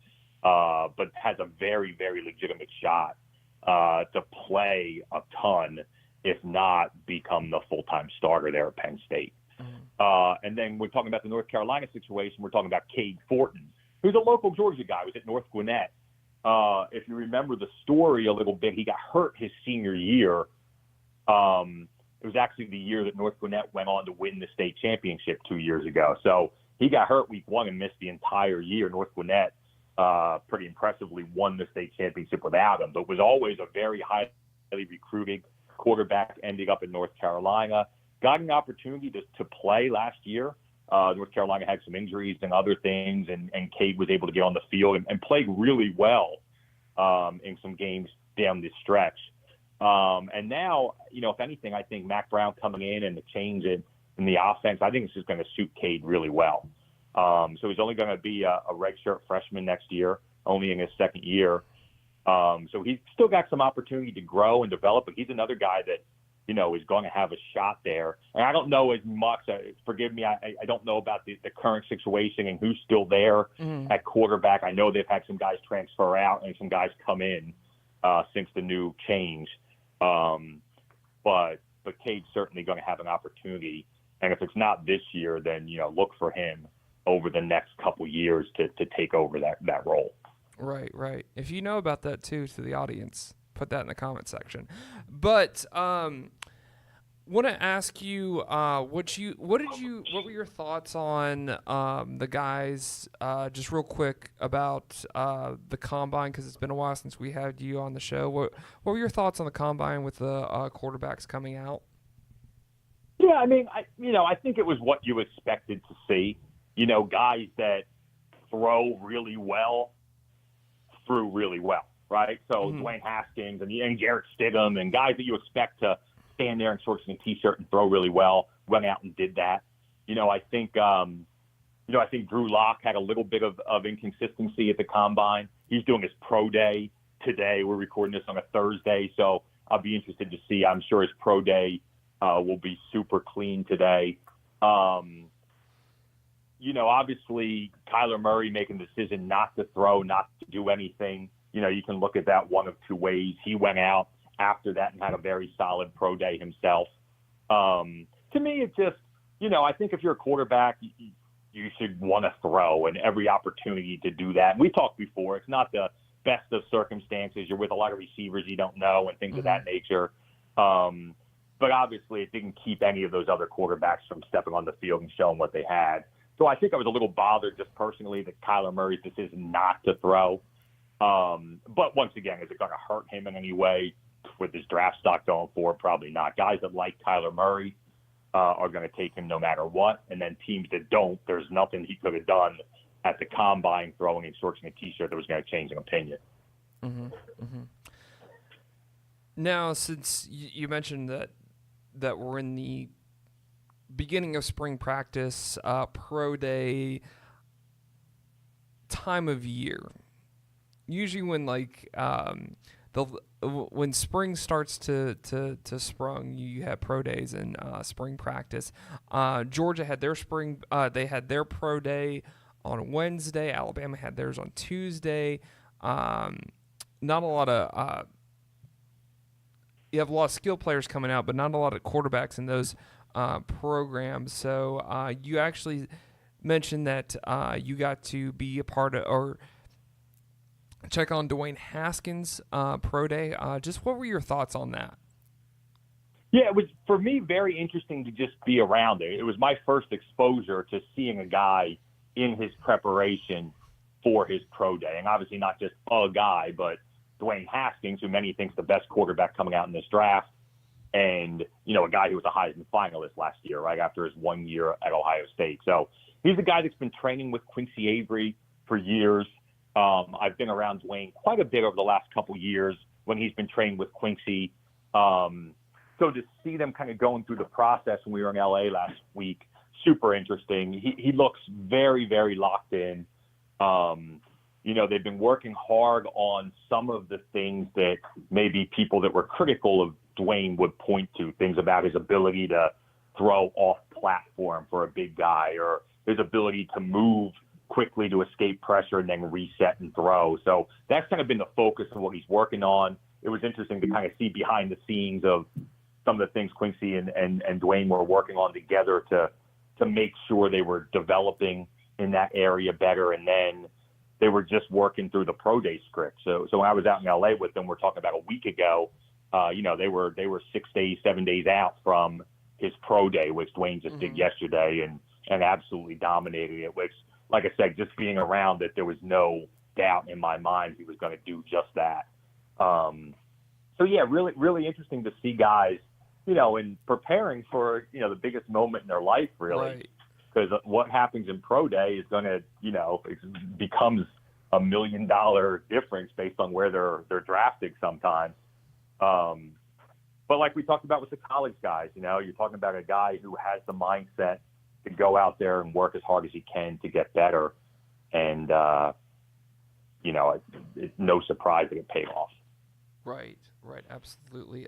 but has a very, very legitimate shot to play a ton, if not become the full-time starter there at Penn State. Mm-hmm. And then we're talking about the North Carolina situation. We're talking about Cade Fortin, who's a local Georgia guy, who was at North Gwinnett. If you remember the story a little bit, he got hurt his senior year. It was actually the year that North Gwinnett went on to win the state championship 2 years ago. So he got hurt week 1 and missed the entire year. North Gwinnett pretty impressively won the state championship without him, but was always a very highly recruited quarterback, ending up in North Carolina. Got an opportunity to play last year. North Carolina had some injuries and other things, and Cade was able to get on the field and played really well in some games down the stretch. And now, if anything, I think Mac Brown coming in and the change in the offense, I think it's just going to suit Cade really well. So he's only going to be a redshirt freshman next year, only in his second year. So he's still got some opportunity to grow and develop, but he's another guy that, is going to have a shot there. And I don't know as much, forgive me, I don't know about the current situation and who's still there at quarterback. I know they've had some guys transfer out and some guys come in since the new change. But Cade's certainly going to have an opportunity. And if it's not this year, then, look for him over the next couple years to take over that role. Right. If you know about that too, to the audience, put that in the comment section. But want to ask you, what were your thoughts on the guys? Just real quick about the combine, because it's been a while since we had you on the show. What were your thoughts on the combine with the quarterbacks coming out? Yeah, I mean, I think it was what you expected to see. Guys that throw really well threw really well, right? So Dwayne Haskins and Garrett Stidham and guys that you expect to stand there in shorts and a T-shirt and throw really well went out and did that. I think Drew Lock had a little bit of inconsistency at the combine. He's doing his pro day today. We're recording this on a Thursday, so I'll be interested to see. I'm sure his pro day will be super clean today. Obviously Kyler Murray making the decision not to throw, not to do anything. You can look at that one of two ways. He went out after that and had a very solid pro day himself. To me, it's just, I think if you're a quarterback, you should want to throw, and every opportunity to do that. And we talked before, it's not the best of circumstances. You're with a lot of receivers you don't know and things of that nature. But obviously it didn't keep any of those other quarterbacks from stepping on the field and showing what they had. So I think I was a little bothered just personally that Kyler Murray's decision not to throw. But once again, is it going to hurt him in any way with his draft stock going forward? Probably not. Guys that like Kyler Murray are going to take him no matter what. And then teams that don't, there's nothing he could have done at the combine throwing in shorts and a T-shirt that was going to change an opinion. Now, since you mentioned that we're in the beginning of spring practice, pro day time of year, usually when when spring starts to sprung, you have pro days and spring practice. Georgia had their they had their pro day on Wednesday. Alabama had theirs on Tuesday. Not a lot of you have a lot of skill players coming out, but not a lot of quarterbacks in those programs. So you actually mentioned that you got to be a part of or check on Dwayne Haskins' pro day. Just what were your thoughts on that? Yeah, it was, for me, very interesting to just be around it. It was my first exposure to seeing a guy in his preparation for his pro day. And obviously not just a guy, but Dwayne Haskins, who many think is the best quarterback coming out in this draft. and, a guy who was a Heisman finalist last year, right, after his 1 year at Ohio State. So he's a guy that's been training with Quincy Avery for years. I've been around Dwayne quite a bit over the last couple years when he's been training with Quincy. So to see them kind of going through the process when we were in LA last week, super interesting. He looks very, very locked in. They've been working hard on some of the things that maybe people that were critical of Dwayne would point to, things about his ability to throw off platform for a big guy, or his ability to move quickly to escape pressure and then reset and throw. So that's kind of been the focus of what he's working on. It was interesting to kind of see behind the scenes of some of the things Quincy and Dwayne were working on together to make sure they were developing in that area better. And then they were just working through the pro day script. So when I was out in LA with them, we're talking about a week ago, they were 6 days, 7 days out from his pro day, which Dwayne just did yesterday and absolutely dominated it, which, like I said, just being around it, there was no doubt in my mind he was going to do just that. So yeah, really, really interesting to see guys, in preparing for, the biggest moment in their life, really. Right. Because what happens in pro day is going to, it becomes $1 million difference based on where they're drafted sometimes. But like we talked about with the college guys, you're talking about a guy who has the mindset to go out there and work as hard as he can to get better. And, it's no surprise that it paid off. Right, absolutely.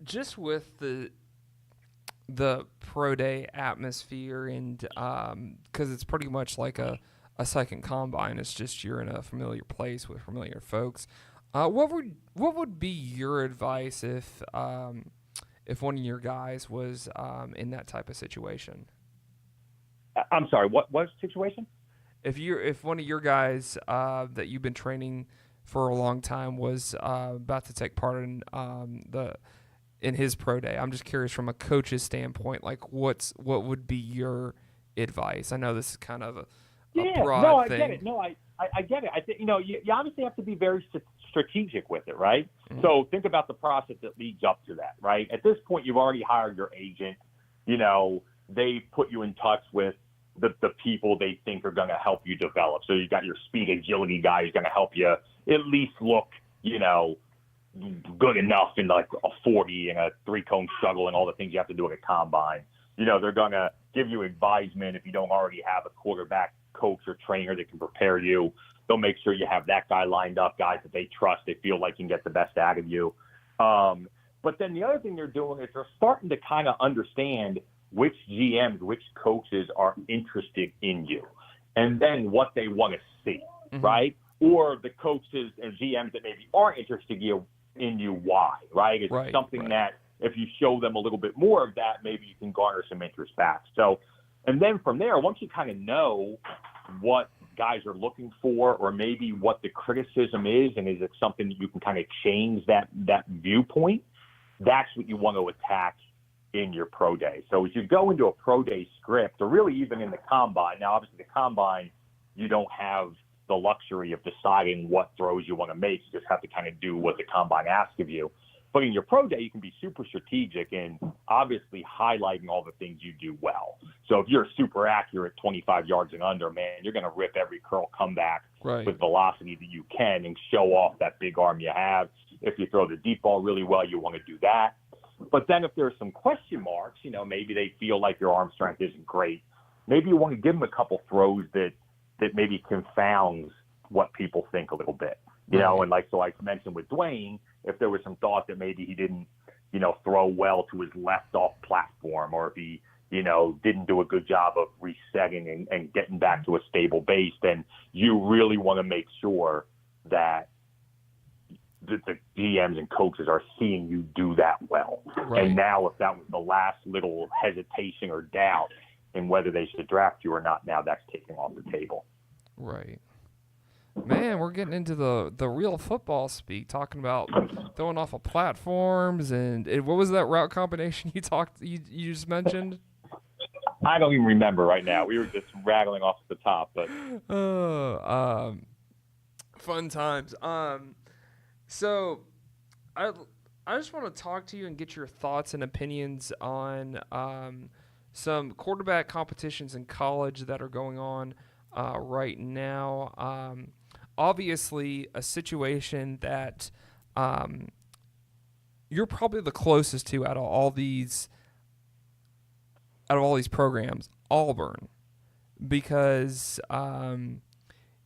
Just with the pro day atmosphere, and because it's pretty much like a second combine, it's just you're in a familiar place with familiar folks. What would be your advice if one of your guys was in that type of situation? I'm sorry, what situation? If one of your guys that you've been training for a long time was about to take part in his pro day, I'm just curious from a coach's standpoint, like what would be your advice? I know this is kind of a broad thing. Get it. No, I get it. I think you obviously have to be very strategic with it, right? Mm-hmm. So think about the process that leads up to that, right? At this point, you've already hired your agent. They put you in touch with the people they think are going to help you develop. So you got your speed agility guy who's going to help you at least look, good enough in like a 40 and a 3-cone shuttle and all the things you have to do at a combine. They're going to give you advisement if you don't already have a quarterback coach or trainer that can prepare you. They'll make sure you have that guy lined up, guys that they trust, they feel like can get the best out of you. But then the other thing they're doing is they're starting to kind of understand which GMs, which coaches are interested in you, and then what they want to see, right? Or the coaches and GMs that maybe aren't interested in you, why, right? It's something that if you show them a little bit more of that, maybe you can garner some interest back. So, and then from there, once you kind of know what guys are looking for, or maybe what the criticism is, and is it something that you can kind of change that viewpoint, that's what you want to attack in your pro day. So as you go into a pro day script, or really even in the combine, now obviously the combine, you don't have the luxury of deciding what throws you want to make. You just have to kind of do what the combine asks of you. But in your pro day, you can be super strategic and obviously highlighting all the things you do well. So if you're super accurate 25 yards and under, man, you're going to rip every curl comeback with velocity that you can and show off that big arm you have. If you throw the deep ball really well, you want to do that. But then if there's some question marks, maybe they feel like your arm strength isn't great. Maybe you want to give them a couple throws that maybe confounds what people think a little bit, and so I mentioned with Dwayne, if there was some thought that maybe he didn't, throw well to his left off platform, or if he, didn't do a good job of resetting and getting back to a stable base, then you really want to make sure that the GMs and coaches are seeing you do that well. Right. And now if that was the last little hesitation or doubt in whether they should draft you or not, now that's taken off the table. Right. Man, we're getting into the real football speak, talking about throwing off of platforms and what was that route combination you just mentioned? I don't even remember right now. We were just rattling off the top, but fun times. So I I just want to talk to you and get your thoughts and opinions on some quarterback competitions in college that are going on right now. Obviously, a situation that you're probably the closest to out of all these programs, Auburn, because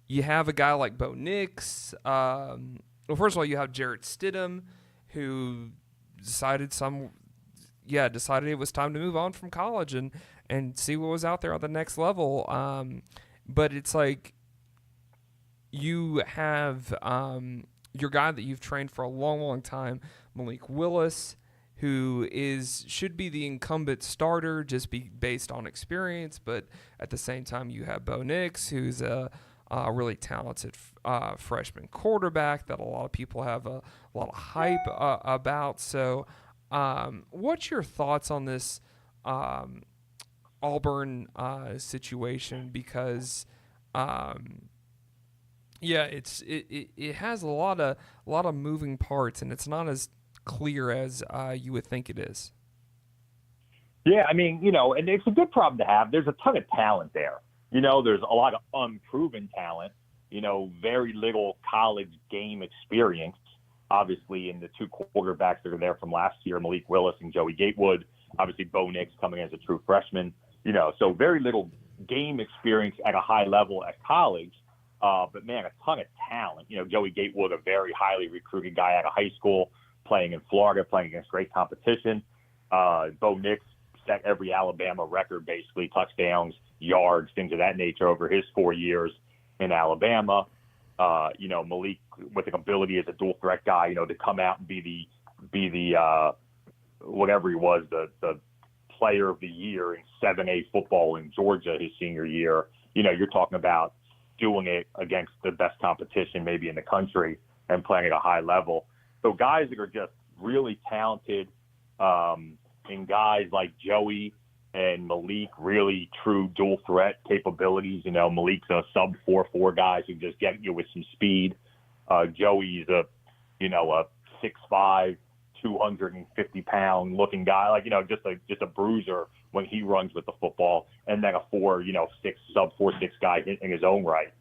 you have a guy like Bo Nix. Well, first of all, you have Jarrett Stidham, who decided it was time to move on from college and see what was out there on the next level. But it's like you have your guy that you've trained for a long, long time, Malik Willis, who should be the incumbent starter, just based on experience. But at the same time, you have Bo Nix, who's a really talented freshman quarterback that a lot of people have a lot of hype about. So, what's your thoughts on this Auburn situation? Because, it has a lot of moving parts, and it's not as clear as you would think it is. Yeah, I mean, and it's a good problem to have. There's a ton of talent there. There's a lot of unproven talent, very little college game experience, obviously, in the two quarterbacks that are there from last year, Malik Willis and Joey Gatewood. Obviously, Bo Nix coming as a true freshman, so very little game experience at a high level at college. But, man, a ton of talent. Joey Gatewood, a very highly recruited guy out of high school, playing in Florida, playing against great competition. Bo Nix set every Alabama record, basically, touchdowns, yards, things of that nature over his 4 years in Alabama. Malik with an ability as a dual threat guy, to come out and be the whatever he was, the player of the year in 7A football in Georgia his senior year. You're talking about doing it against the best competition maybe in the country and playing at a high level. So guys that are just really talented, and guys like Joey and Malik, really true dual threat capabilities. Malik's a sub 4.4 guy who just get you with some speed. Joey's a 6'5", 250-pound looking guy, just a bruiser when he runs with the football, and then a sub 4'6" guy in his own right.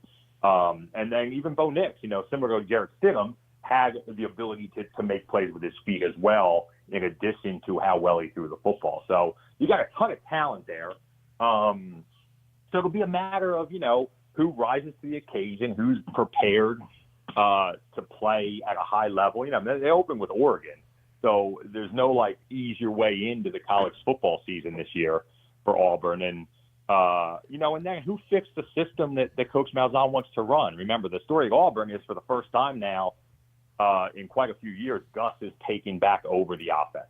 And then even Bo Nix, similar to Jarrett Stidham, had the ability to make plays with his feet as well, in addition to how well he threw the football. So you got a ton of talent there. So it'll be a matter of, who rises to the occasion, who's prepared to play at a high level. They open with Oregon, so there's no ease your way into the college football season this year for Auburn. And and then who fixed the system that Coach Malzahn wants to run? Remember, the story of Auburn is, for the first time now in quite a few years, Gus is taking back over the offense.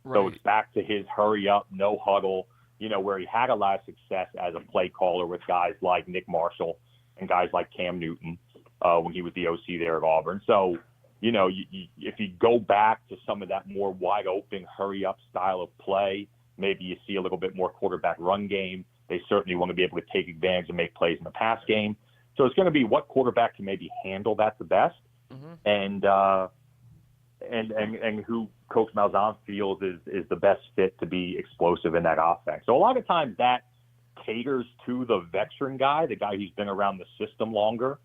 Right. So it's back to his hurry up, no huddle, where he had a lot of success as a play caller with guys like Nick Marshall and guys like Cam Newton when he was the OC there at Auburn. So, if you go back to some of that more wide open, hurry up style of play, maybe you see a little bit more quarterback run game. They certainly want to be able to take advantage and make plays in the pass game. So it's going to be what quarterback can maybe handle that the best, and who Coach Malzahn feels is the best fit to be explosive in that offense. So a lot of times that caters to the veteran guy, the guy who's been around the system longer,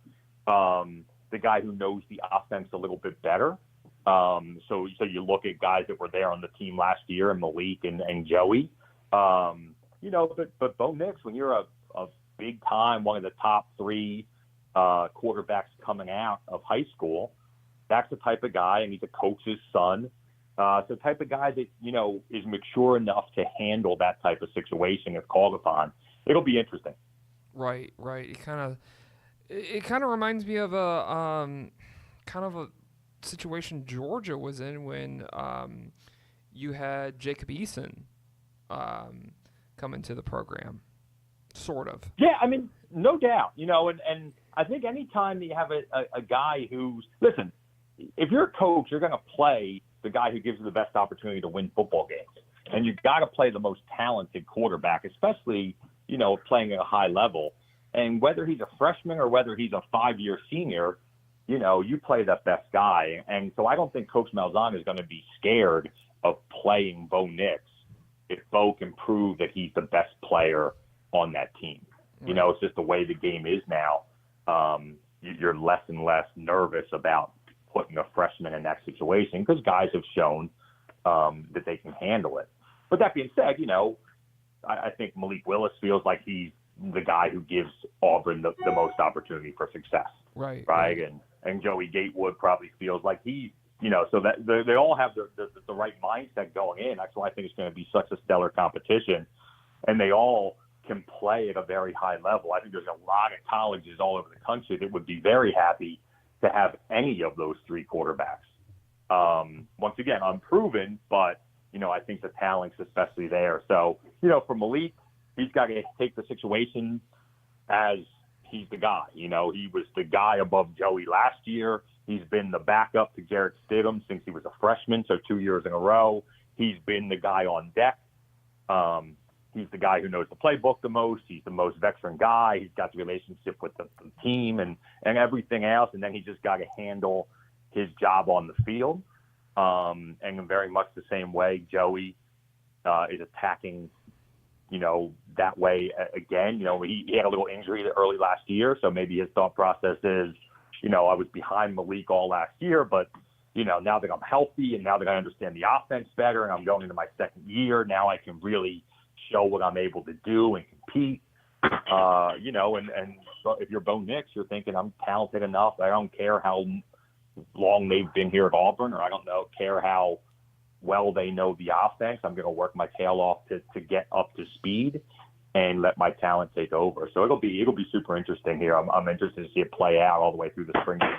the guy who knows the offense a little bit better. So you look at guys that were there on the team last year, and Malik and Joey. But Bo Nix, when you're a big time, one of the top three quarterbacks coming out of high school, that's the type of guy, and he's a coach's son. So the type of guy that, is mature enough to handle that type of situation if called upon. It'll be interesting. Right. It kind of reminds me of a kind of a situation Georgia was in when you had Jacob Eason come into the program, sort of. Yeah, I mean, no doubt. And I think anytime that you have a guy who's – listen, if you're a coach, you're going to play the guy who gives you the best opportunity to win football games. And you've got to play the most talented quarterback, especially, playing at a high level. And whether he's a freshman or whether he's a 5-year senior, you play the best guy. And so I don't think Coach Malzahn is going to be scared of playing Bo Nix if Bo can prove that he's the best player on that team. Right. It's just the way the game is now. You're less and less nervous about putting a freshman in that situation because guys have shown that they can handle it. But that being said, I think Malik Willis feels like he's the guy who gives Auburn the most opportunity for success. Right. And Joey Gatewood probably feels like he's, so that they all have the right mindset going in. That's why I think it's going to be such a stellar competition. And they all can play at a very high level. I think there's a lot of colleges all over the country that would be very happy to have any of those three quarterbacks. Once again, unproven, but, I think the talent's especially there. So, for Malik, he's got to take the situation as he's the guy. He was the guy above Joey last year. He's been the backup to Jarrett Stidham since he was a freshman, so 2 years in a row. He's been the guy on deck. He's the guy who knows the playbook the most. He's the most veteran guy. He's got the relationship with the team and everything else, and then he just got to handle his job on the field. And in very much the same way, Joey is attacking that way again. He had a little injury early last year, so maybe his thought process is, I was behind Malik all last year, but, now that I'm healthy and now that I understand the offense better and I'm going into my second year, now I can really show what I'm able to do and compete. And so if you're Bo Nix, you're thinking I'm talented enough. I don't care how long they've been here at Auburn, or I don't care how well they know the offense. I'm going to work my tail off to get up to speed and let my talent take over. So it'll be super interesting here. I'm interested to see it play out all the way through the spring game.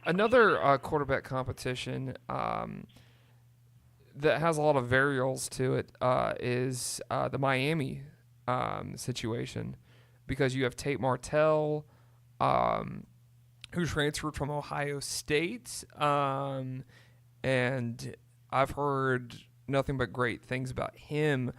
Another quarterback competition that has a lot of variables to it is the Miami situation, because you have Tate Martell, who transferred from Ohio State, and I've heard nothing but great things about him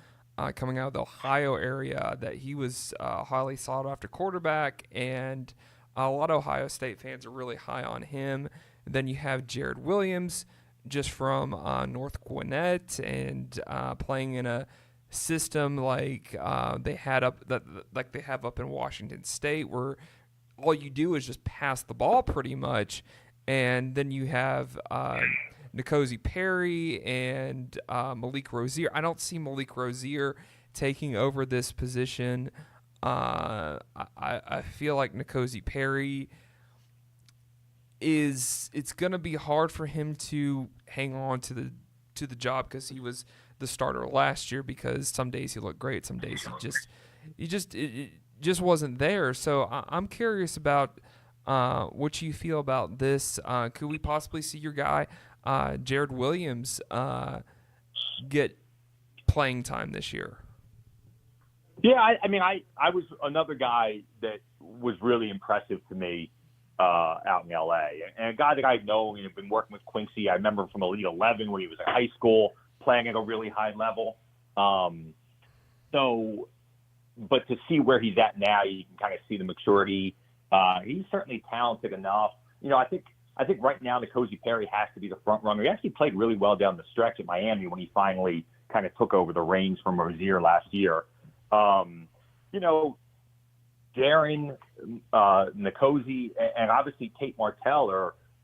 coming out of the Ohio area, that he was a highly sought-after quarterback, and a lot of Ohio State fans are really high on him. And then you have Jared Williams, just from North Gwinnett, and playing in a system like they have up in Washington State, where all you do is just pass the ball pretty much. And then you have N'Kosi Perry and Malik Rozier. I don't see Malik Rozier taking over this position. I feel like N'Kosi Perry it's going to be hard for him to hang on to the job, because he was the starter last year, because some days he looked great, some days it just wasn't there. So I'm curious about what you feel about this. Could we possibly see your guy Jared Williams get playing time this year? Yeah, I was another guy that was really impressive to me out in L.A. And a guy that I've known and have been working with Quincy. I remember him from Elite 11 when he was in high school, playing at a really high level. But to see where he's at now, you can kind of see the maturity. He's certainly talented enough. I think right now N'Kosi Perry has to be the front runner. He actually played really well down the stretch at Miami when he finally kind of took over the reins from Rozier last year. Darren, N'Kosi, and obviously Tate Martell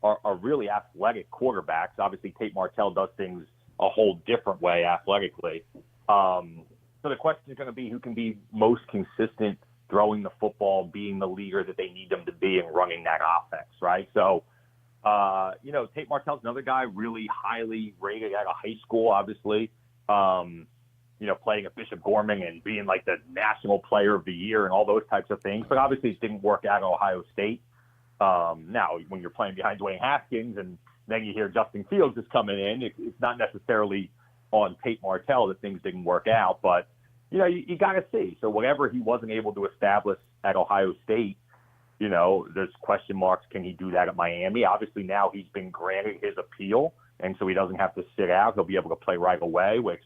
are really athletic quarterbacks. Obviously, Tate Martell does things a whole different way athletically. So the question is going to be who can be most consistent throwing the football, being the leader that they need them to be, and running that offense, right? So, Tate Martell's another guy really highly rated out of high school, obviously. Playing at Bishop Gorman and being like the national player of the year and all those types of things. But obviously it didn't work out at Ohio State. Now, when you're playing behind Dwayne Haskins and then you hear Justin Fields is coming in, it's not necessarily on Tate Martell that things didn't work out. But, you got to see. So whatever he wasn't able to establish at Ohio State, there's question marks. Can he do that at Miami? Obviously now he's been granted his appeal, and so he doesn't have to sit out. He'll be able to play right away, which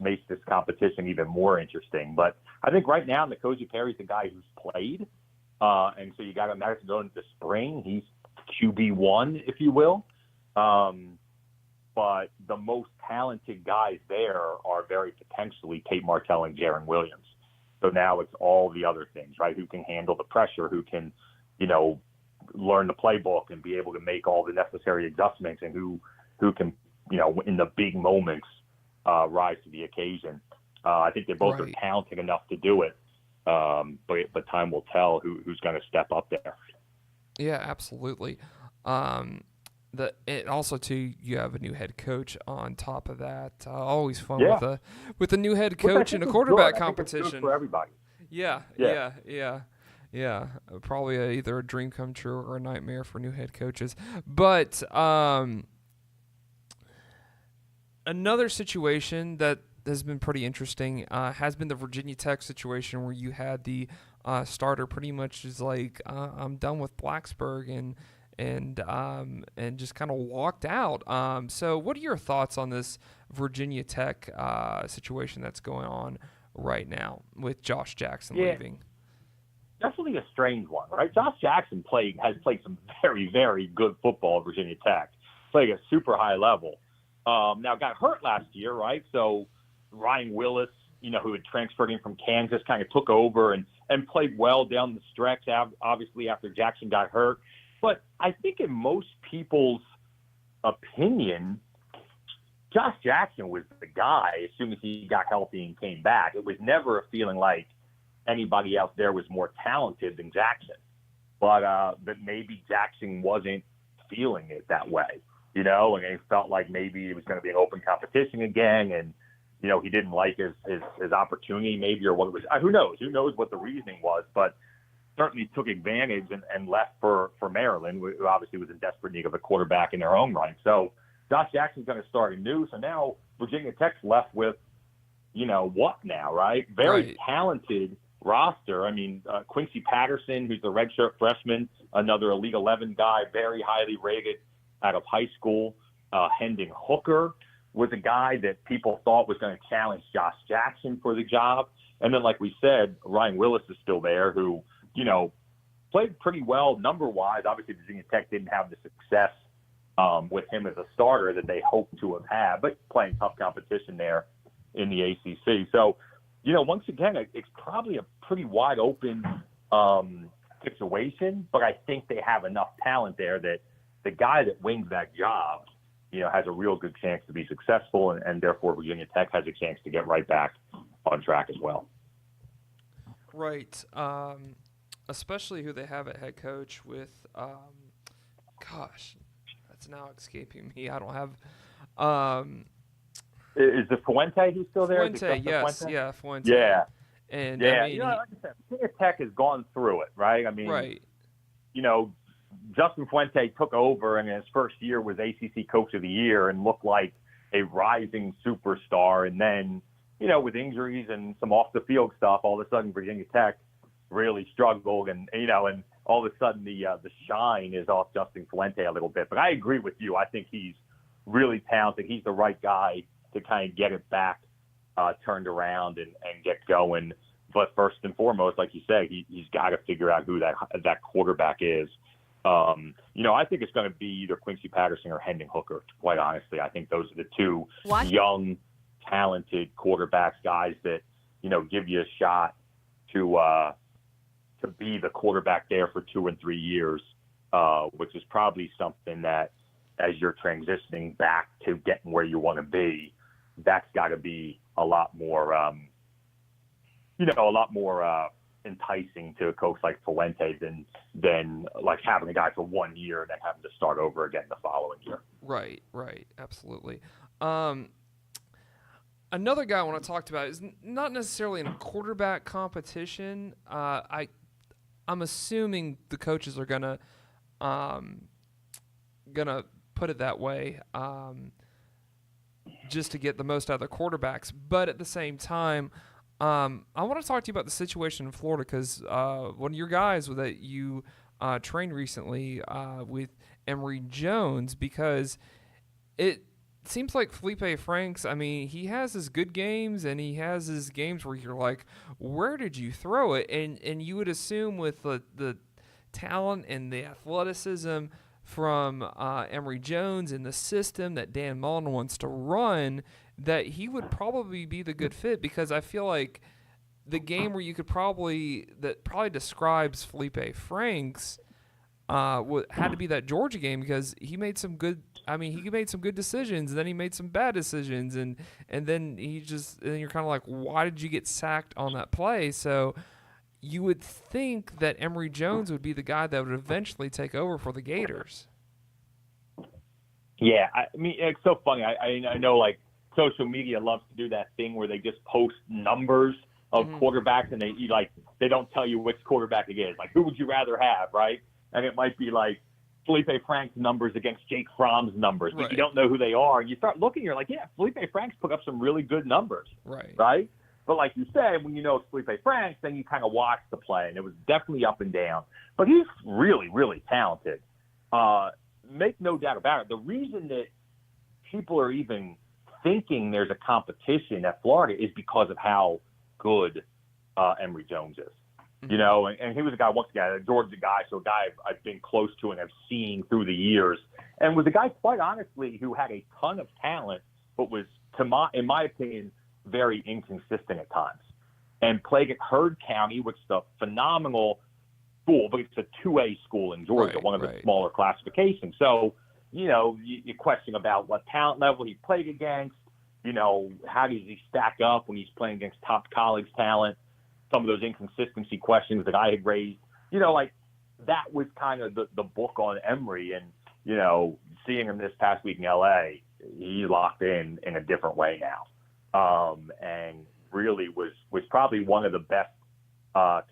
makes this competition even more interesting. But I think right now N'Kosi Perry's the guy who's played, and so you got to imagine going into the spring, he's QB1, if you will. But the most talented guys there are very potentially Tate Martell and Jaron Williams. So now it's all the other things, right? Who can handle the pressure, who can, learn the playbook and be able to make all the necessary adjustments, and who can, in the big moments, rise to the occasion. I think they both are talented enough to do it, but time will tell who's going to step up there. Yeah, absolutely. And also too, you have a new head coach on top of that. Always fun with a new head coach and a quarterback competition. It's good for everybody. Yeah. Probably either a dream come true or a nightmare for new head coaches. But another situation that has been pretty interesting has been the Virginia Tech situation, where you had the starter pretty much is like, I'm done with Blacksburg, and just kind of walked out. So what are your thoughts on this Virginia Tech situation that's going on right now with Josh Jackson leaving? Definitely a strange one, right? Josh Jackson has played some very, very good football at Virginia Tech, playing at a super high level. Now got hurt last year, right? So Ryan Willis, who had transferred in from Kansas, kind of took over and played well down the stretch, obviously after Jackson got hurt. But I think in most people's opinion, Josh Jackson was the guy as soon as he got healthy and came back. It was never a feeling like anybody else there was more talented than Jackson. But maybe Jackson wasn't feeling it that way, and he felt like maybe it was going to be an open competition again, and he didn't like his opportunity maybe, or what it was. Who knows? Who knows what the reasoning was? But certainly took advantage and left for Maryland, who obviously was in desperate need of a quarterback in their own right. So Josh Jackson's going to start anew. So now Virginia Tech's left with, what now, right? Very talented roster. I mean, Quincy Patterson, who's the redshirt freshman, another Elite 11 guy, very highly rated out of high school. Hendon Hooker was a guy that people thought was going to challenge Josh Jackson for the job. And then, like we said, Ryan Willis is still there, who, played pretty well number-wise. Obviously, Virginia Tech didn't have the success with him as a starter that they hoped to have had, but playing tough competition there in the ACC. So, once again, it's probably a pretty wide-open situation, but I think they have enough talent there that the guy that wins that job, has a real good chance to be successful, and therefore Virginia Tech has a chance to get right back on track as well. Right. Especially who they have at head coach with, that's now escaping me. I don't have. Is it Fuente who's still there? Fuente, yes. Fuente? Yeah, Fuente. Yeah. And yeah, I mean, like I said, Virginia Tech has gone through it, right? I mean, right. Justin Fuente took over, and his first year was ACC Coach of the Year and looked like a rising superstar. And then, with injuries and some off-the-field stuff, all of a sudden Virginia Tech really struggled, and all of a sudden the shine is off Justin Fuente a little bit. But I agree with you. I think he's really talented. He's the right guy to kind of get it back turned around and get going. But first and foremost, like you said, he's got to figure out who that quarterback is. I think it's going to be either Quincy Patterson or Hendon Hooker, quite honestly. I think those are the two young, talented quarterbacks, guys that, give you a shot to be the quarterback there for 2 and 3 years, which is probably something that as you're transitioning back to getting where you want to be, that's got to be a lot more, enticing to a coach like Fuente than like having a guy for 1 year and then having to start over again the following year. Right, absolutely. Another guy I want to talk about is not necessarily in a quarterback competition. I'm assuming the coaches are gonna put it that way, just to get the most out of the quarterbacks. But at the same time, I want to talk to you about the situation in Florida, because one of your guys that you trained recently with Emory Jones, because it seems like Felipe Franks, I mean, he has his good games and he has his games where you're like, where did you throw it? And you would assume with the talent and the athleticism from Emory Jones in the system that Dan Mullen wants to run, that he would probably be the good fit, because I feel like the game where you could probably describes Felipe Franks had to be that Georgia game, because he made some good. I mean, he made some good decisions, and then he made some bad decisions, and then and you're kind of like, why did you get sacked on that play? So you would think that Emory Jones would be the guy that would eventually take over for the Gators. Yeah, I mean, it's so funny. I know, like, social media loves to do that thing where they just post numbers of quarterbacks, and they don't tell you which quarterback it is. Like, who would you rather have, right? And it might be like Felipe Frank's numbers against Jake Fromm's numbers, but you don't know who they are. And you start looking, you're like, yeah, Felipe Frank's put up some really good numbers, right? But like you said, when you know it's Felipe Franks, then you kind of watch the play, and it was definitely up and down. But he's really, really talented. Make no doubt about it. The reason that people are even thinking there's a competition at Florida is because of how good Emory Jones is. You know, and he was a guy, once again, a Georgia guy, so a guy I've been close to and have seen through the years, and was a guy, quite honestly, who had a ton of talent, but was, in my opinion, very inconsistent at times. And played at Heard County, which is a phenomenal school, but it's a 2A school in Georgia, one of the smaller classifications. So, you know, you question about what talent level he played against, you know, how does he stack up when he's playing against top college talent, some of those inconsistency questions that I had raised. You know, like, that was kind of the book on Emory. And, you know, seeing him this past week in L.A., he locked in a different way now. And really was probably one of the best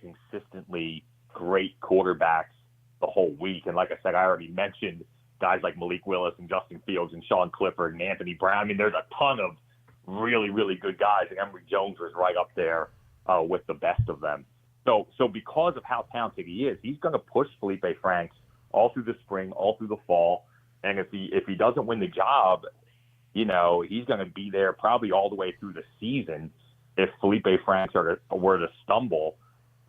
consistently great quarterbacks the whole week. And like I said, I already mentioned guys like Malik Willis and Justin Fields and Sean Clifford and Anthony Brown. I mean, there's a ton of really, really good guys, and Emory Jones was right up there with the best of them. So because of how talented he is, he's going to push Felipe Franks all through the spring, all through the fall. And if he doesn't win the job, you know, he's going to be there probably all the way through the season. If Felipe Franks were to stumble,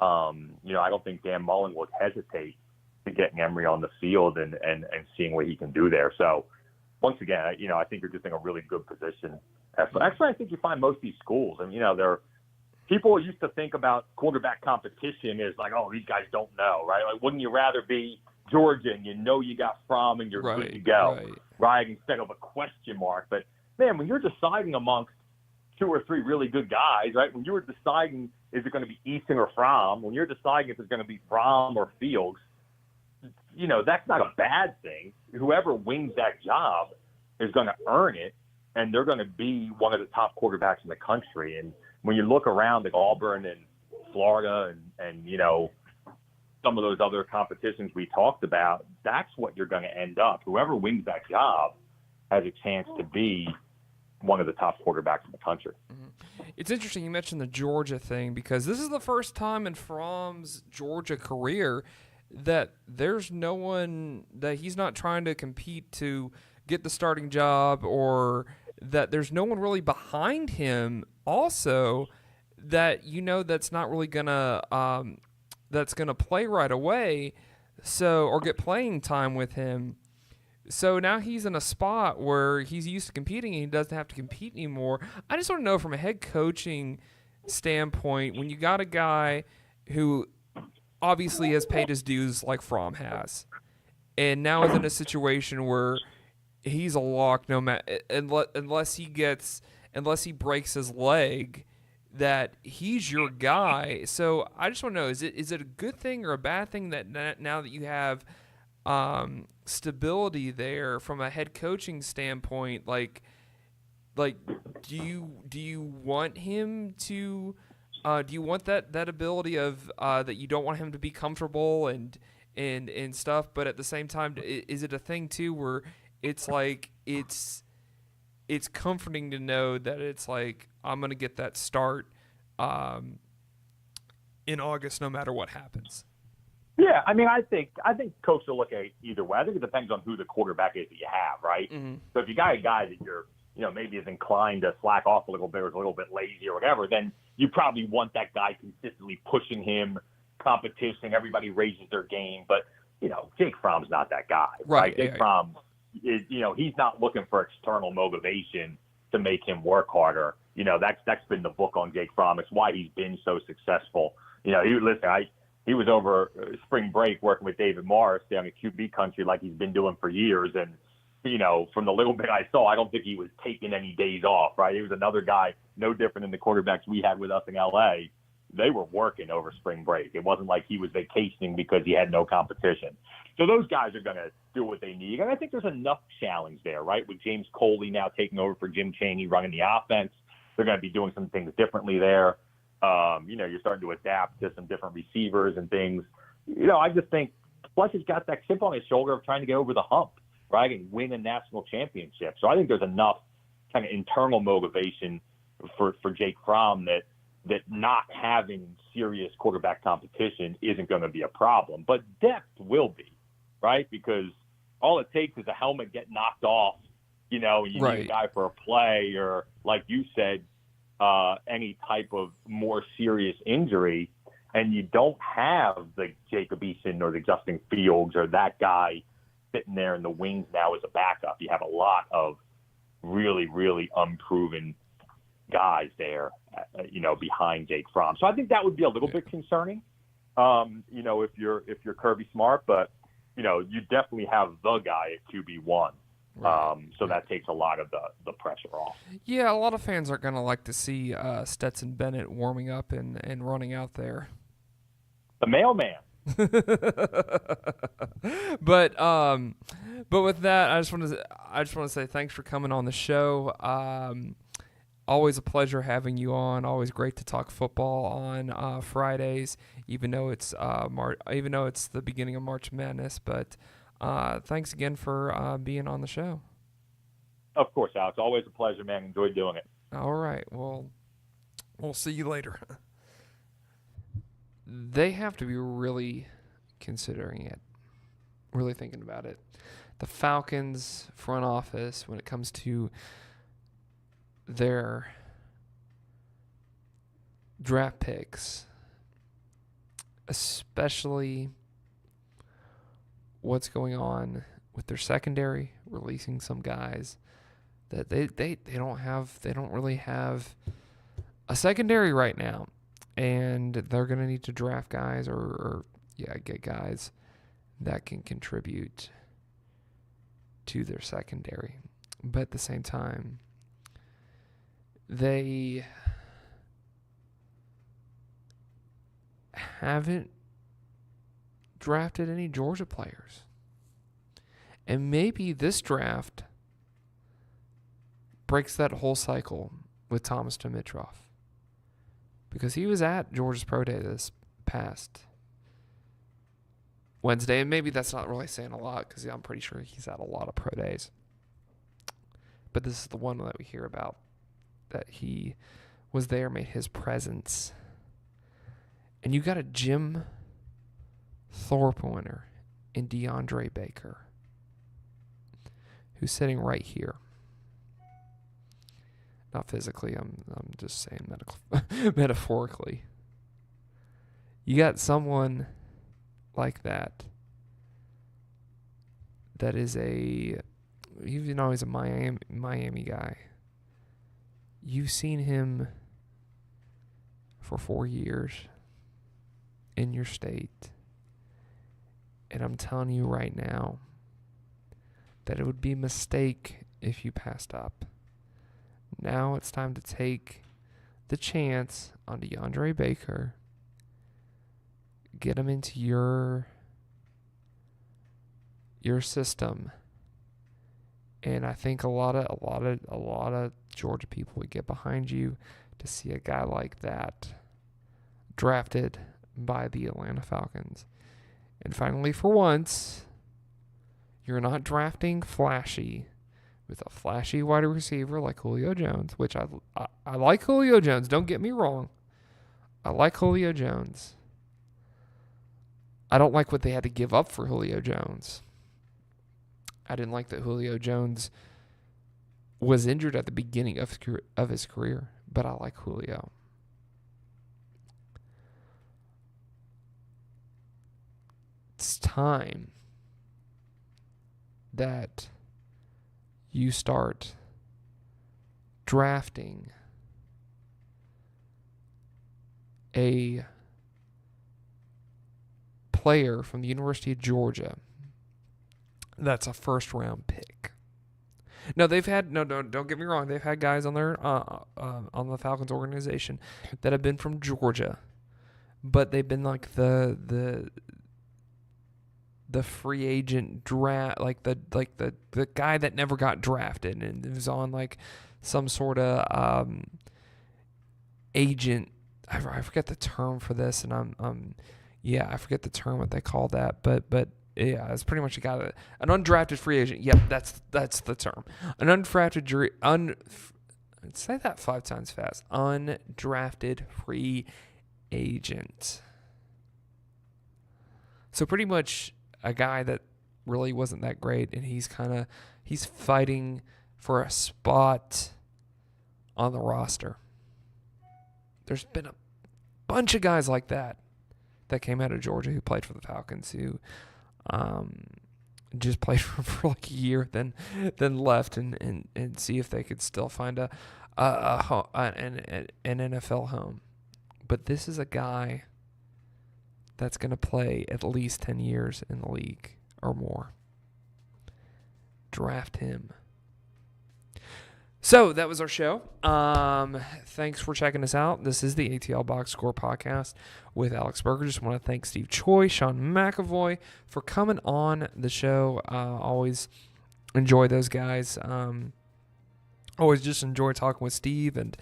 you know, I don't think Dan Mullen would hesitate to getting Emory on the field and seeing what he can do there. So once again, you know, I think you're just in a really good position. Actually, I think you find most of these schools, and, you know, people used to think about quarterback competition as like, oh, these guys don't know, right? Like, wouldn't you rather be Georgia and you know you got Fromm and you're good to go, right? Instead of a question mark. But, man, when you're deciding amongst two or three really good guys, right, when you were deciding is it going to be Easton or Fromm, when you're deciding if it's going to be Fromm or Fields, you know, that's not a bad thing. Whoever wins that job is going to earn it, and they're going to be one of the top quarterbacks in the country. And when you look around at Auburn and Florida and you know, some of those other competitions we talked about, that's what you're going to end up. Whoever wins that job has a chance to be one of the top quarterbacks in the country. It's interesting you mentioned the Georgia thing, because this is the first time in Fromm's Georgia career that there's no one that he's not trying to compete to get the starting job, or that there's no one really behind him also that, you know, that's not really gonna play right away, so, or get playing time with him. So now he's in a spot where he's used to competing and he doesn't have to compete anymore. I just want to know, from a head coaching standpoint, when you got a guy who obviously has paid his dues like Fromm has, and now is in a situation where he's a lock, no matter, unless he breaks his leg, that he's your guy. So I just want to know, is it a good thing or a bad thing that now that you have stability there from a head coaching standpoint, like do you want him to do you want that ability of that you don't want him to be comfortable and stuff, but at the same time, is it a thing too where it's like it's comforting to know that it's like, I'm going to get that start in August no matter what happens? Yeah, I mean, I think coach will look at it either way. I think it depends on who the quarterback is that you have, right? Mm-hmm. So if you got a guy that you're, you know, maybe is inclined to slack off a little bit or is a little bit lazy or whatever, then you probably want that guy consistently pushing him, competition, everybody raises their game. But Jake Fromm's not that guy, right? Jake Fromm is, he's not looking for external motivation to make him work harder. That's been the book on Jake Fromm. It's why he's been so successful. He was over spring break working with David Morris down in QB country like he's been doing for years. And, from the little bit I saw, I don't think he was taking any days off, right? He was another guy, no different than the quarterbacks we had with us in L.A. They were working over spring break. It wasn't like he was vacationing because he had no competition. So those guys are going to do what they need. And I think there's enough challenge there, right? With James Coley now taking over for Jim Chaney running the offense, they're going to be doing some things differently there. You're starting to adapt to some different receivers and things. I just think Fletch has got that chip on his shoulder of trying to get over the hump, right, and win a national championship. So I think there's enough kind of internal motivation for Jake Fromm that not having serious quarterback competition isn't going to be a problem. But depth will be, right? Because all it takes is a helmet get knocked off, and you need a guy for a play, or like you said, any type of more serious injury, and you don't have the Jacob Eason or the Justin Fields or that guy sitting there in the wings now as a backup. You have a lot of really, really unproven guys there, behind Jake Fromm. So I think that would be a little bit concerning, if you're Kirby Smart, but you definitely have the guy at QB1. So that takes a lot of the pressure off. Yeah, a lot of fans are going to like to see Stetson Bennett warming up and running out there. The mailman. But with that, I just want to say thanks for coming on the show. Always a pleasure having you on. Always great to talk football on Fridays, even though it's the beginning of March Madness. But thanks again for being on the show. Of course, Alex. Always a pleasure, man. Enjoyed doing it. All right. Well, we'll see you later. They have to be really considering it, really thinking about it. The Falcons front office, when it comes to their draft picks, especially what's going on with their secondary, releasing some guys that they don't really have a secondary right now, and they're going to need to draft guys or get guys that can contribute to their secondary. But at the same time, they haven't drafted any Georgia players. And maybe this draft breaks that whole cycle with Thomas Dimitroff, because he was at Georgia's Pro Day this past Wednesday, and maybe that's not really saying a lot because I'm pretty sure he's at a lot of Pro Days. But this is the one that we hear about, that he was there, made his presence. And you got a Jim Thorpe winner in DeAndre Baker, who's sitting right here. Not physically, I'm just saying metaphorically. You got someone like that is even though he's a Miami guy, you've seen him for 4 years in your state. And I'm telling you right now that it would be a mistake if you passed up. Now it's time to take the chance on DeAndre Baker, get him into your system, and I think a lot of Georgia people would get behind you to see a guy like that drafted by the Atlanta Falcons. And finally, for once, you're not drafting flashy with a flashy wide receiver like Julio Jones, which I like Julio Jones. Don't get me wrong. I like Julio Jones. I don't like what they had to give up for Julio Jones. I didn't like that Julio Jones was injured at the beginning of his career, but I like Julio. It's time time that you start drafting a player from the University of Georgia that's a first-round pick. No, they've had don't get me wrong. They've had guys on their on the Falcons organization that have been from Georgia, but they've been like the free agent draft, like the guy that never got drafted and was on like some sort of agent. I forget the term for this, and I forget the term what they call that, but yeah, it's pretty much a guy an undrafted free agent. Yep, that's the term. An undrafted say that 5 times fast. Undrafted free agent. So pretty much a guy that really wasn't that great, and he's fighting for a spot on the roster. There's been a bunch of guys like that came out of Georgia who played for the Falcons who just played for like a year, then left and see if they could still find an NFL home. But this is a guy that's going to play at least 10 years in the league or more. Draft him. So that was our show. Thanks for checking us out. This is the ATL Box Score podcast with Alex Berger. Just want to thank Steve Choi, Sean McEvoy for coming on the show. Always enjoy those guys. Always just enjoy talking with Steve and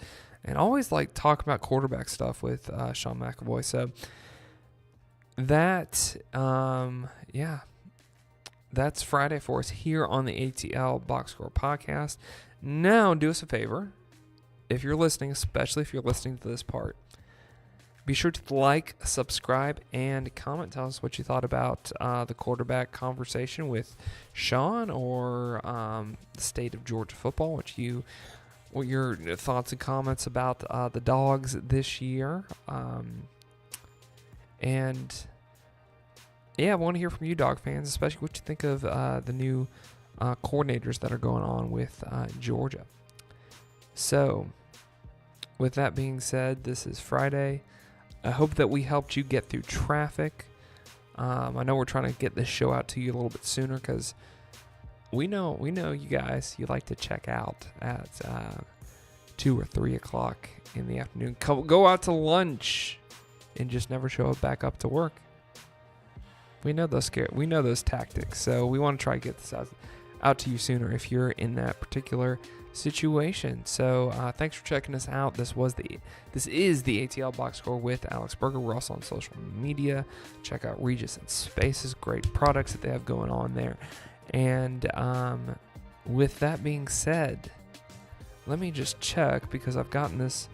always like talking about quarterback stuff with Sean McEvoy. So that, that's Friday for us here on the ATL Box Score podcast. Now, do us a favor, if you're listening, especially if you're listening to this part, be sure to like, subscribe, and comment. Tell us what you thought about the quarterback conversation with Sean or the state of Georgia football. What your thoughts and comments about the Dawgs this year. And yeah, I want to hear from you, Dog fans, especially what you think of the new coordinators that are going on with Georgia. So, with that being said, this is Friday. I hope that we helped you get through traffic. I know we're trying to get this show out to you a little bit sooner because we know you guys, you like to check out at 2 or 3 o'clock in the afternoon. Go out to lunch and just never show back up to work. We know those tactics, so we want to try to get this out to you sooner if you're in that particular situation. So thanks for checking us out. This is the ATL Box Score with Alex Berger. We're also on social media. Check out Regis and Spaces, great products that they have going on there. And with that being said, let me just check because I've gotten this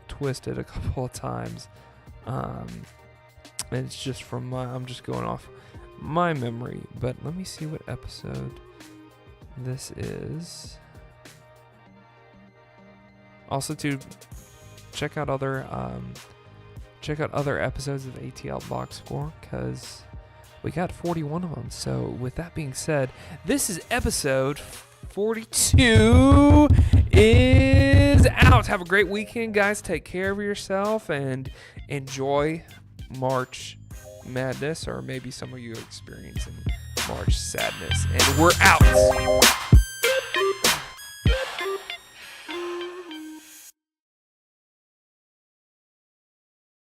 twisted a couple of times. And it's just from I'm just going off my memory, but let me see what episode this is. Also, to check out other episodes of ATL Box Score because we got 41 of them. So, with that being said, this is episode 42 is out. Have a great weekend, guys. Take care of yourself and enjoy March Madness, or maybe some of you are experiencing March sadness. And we're out.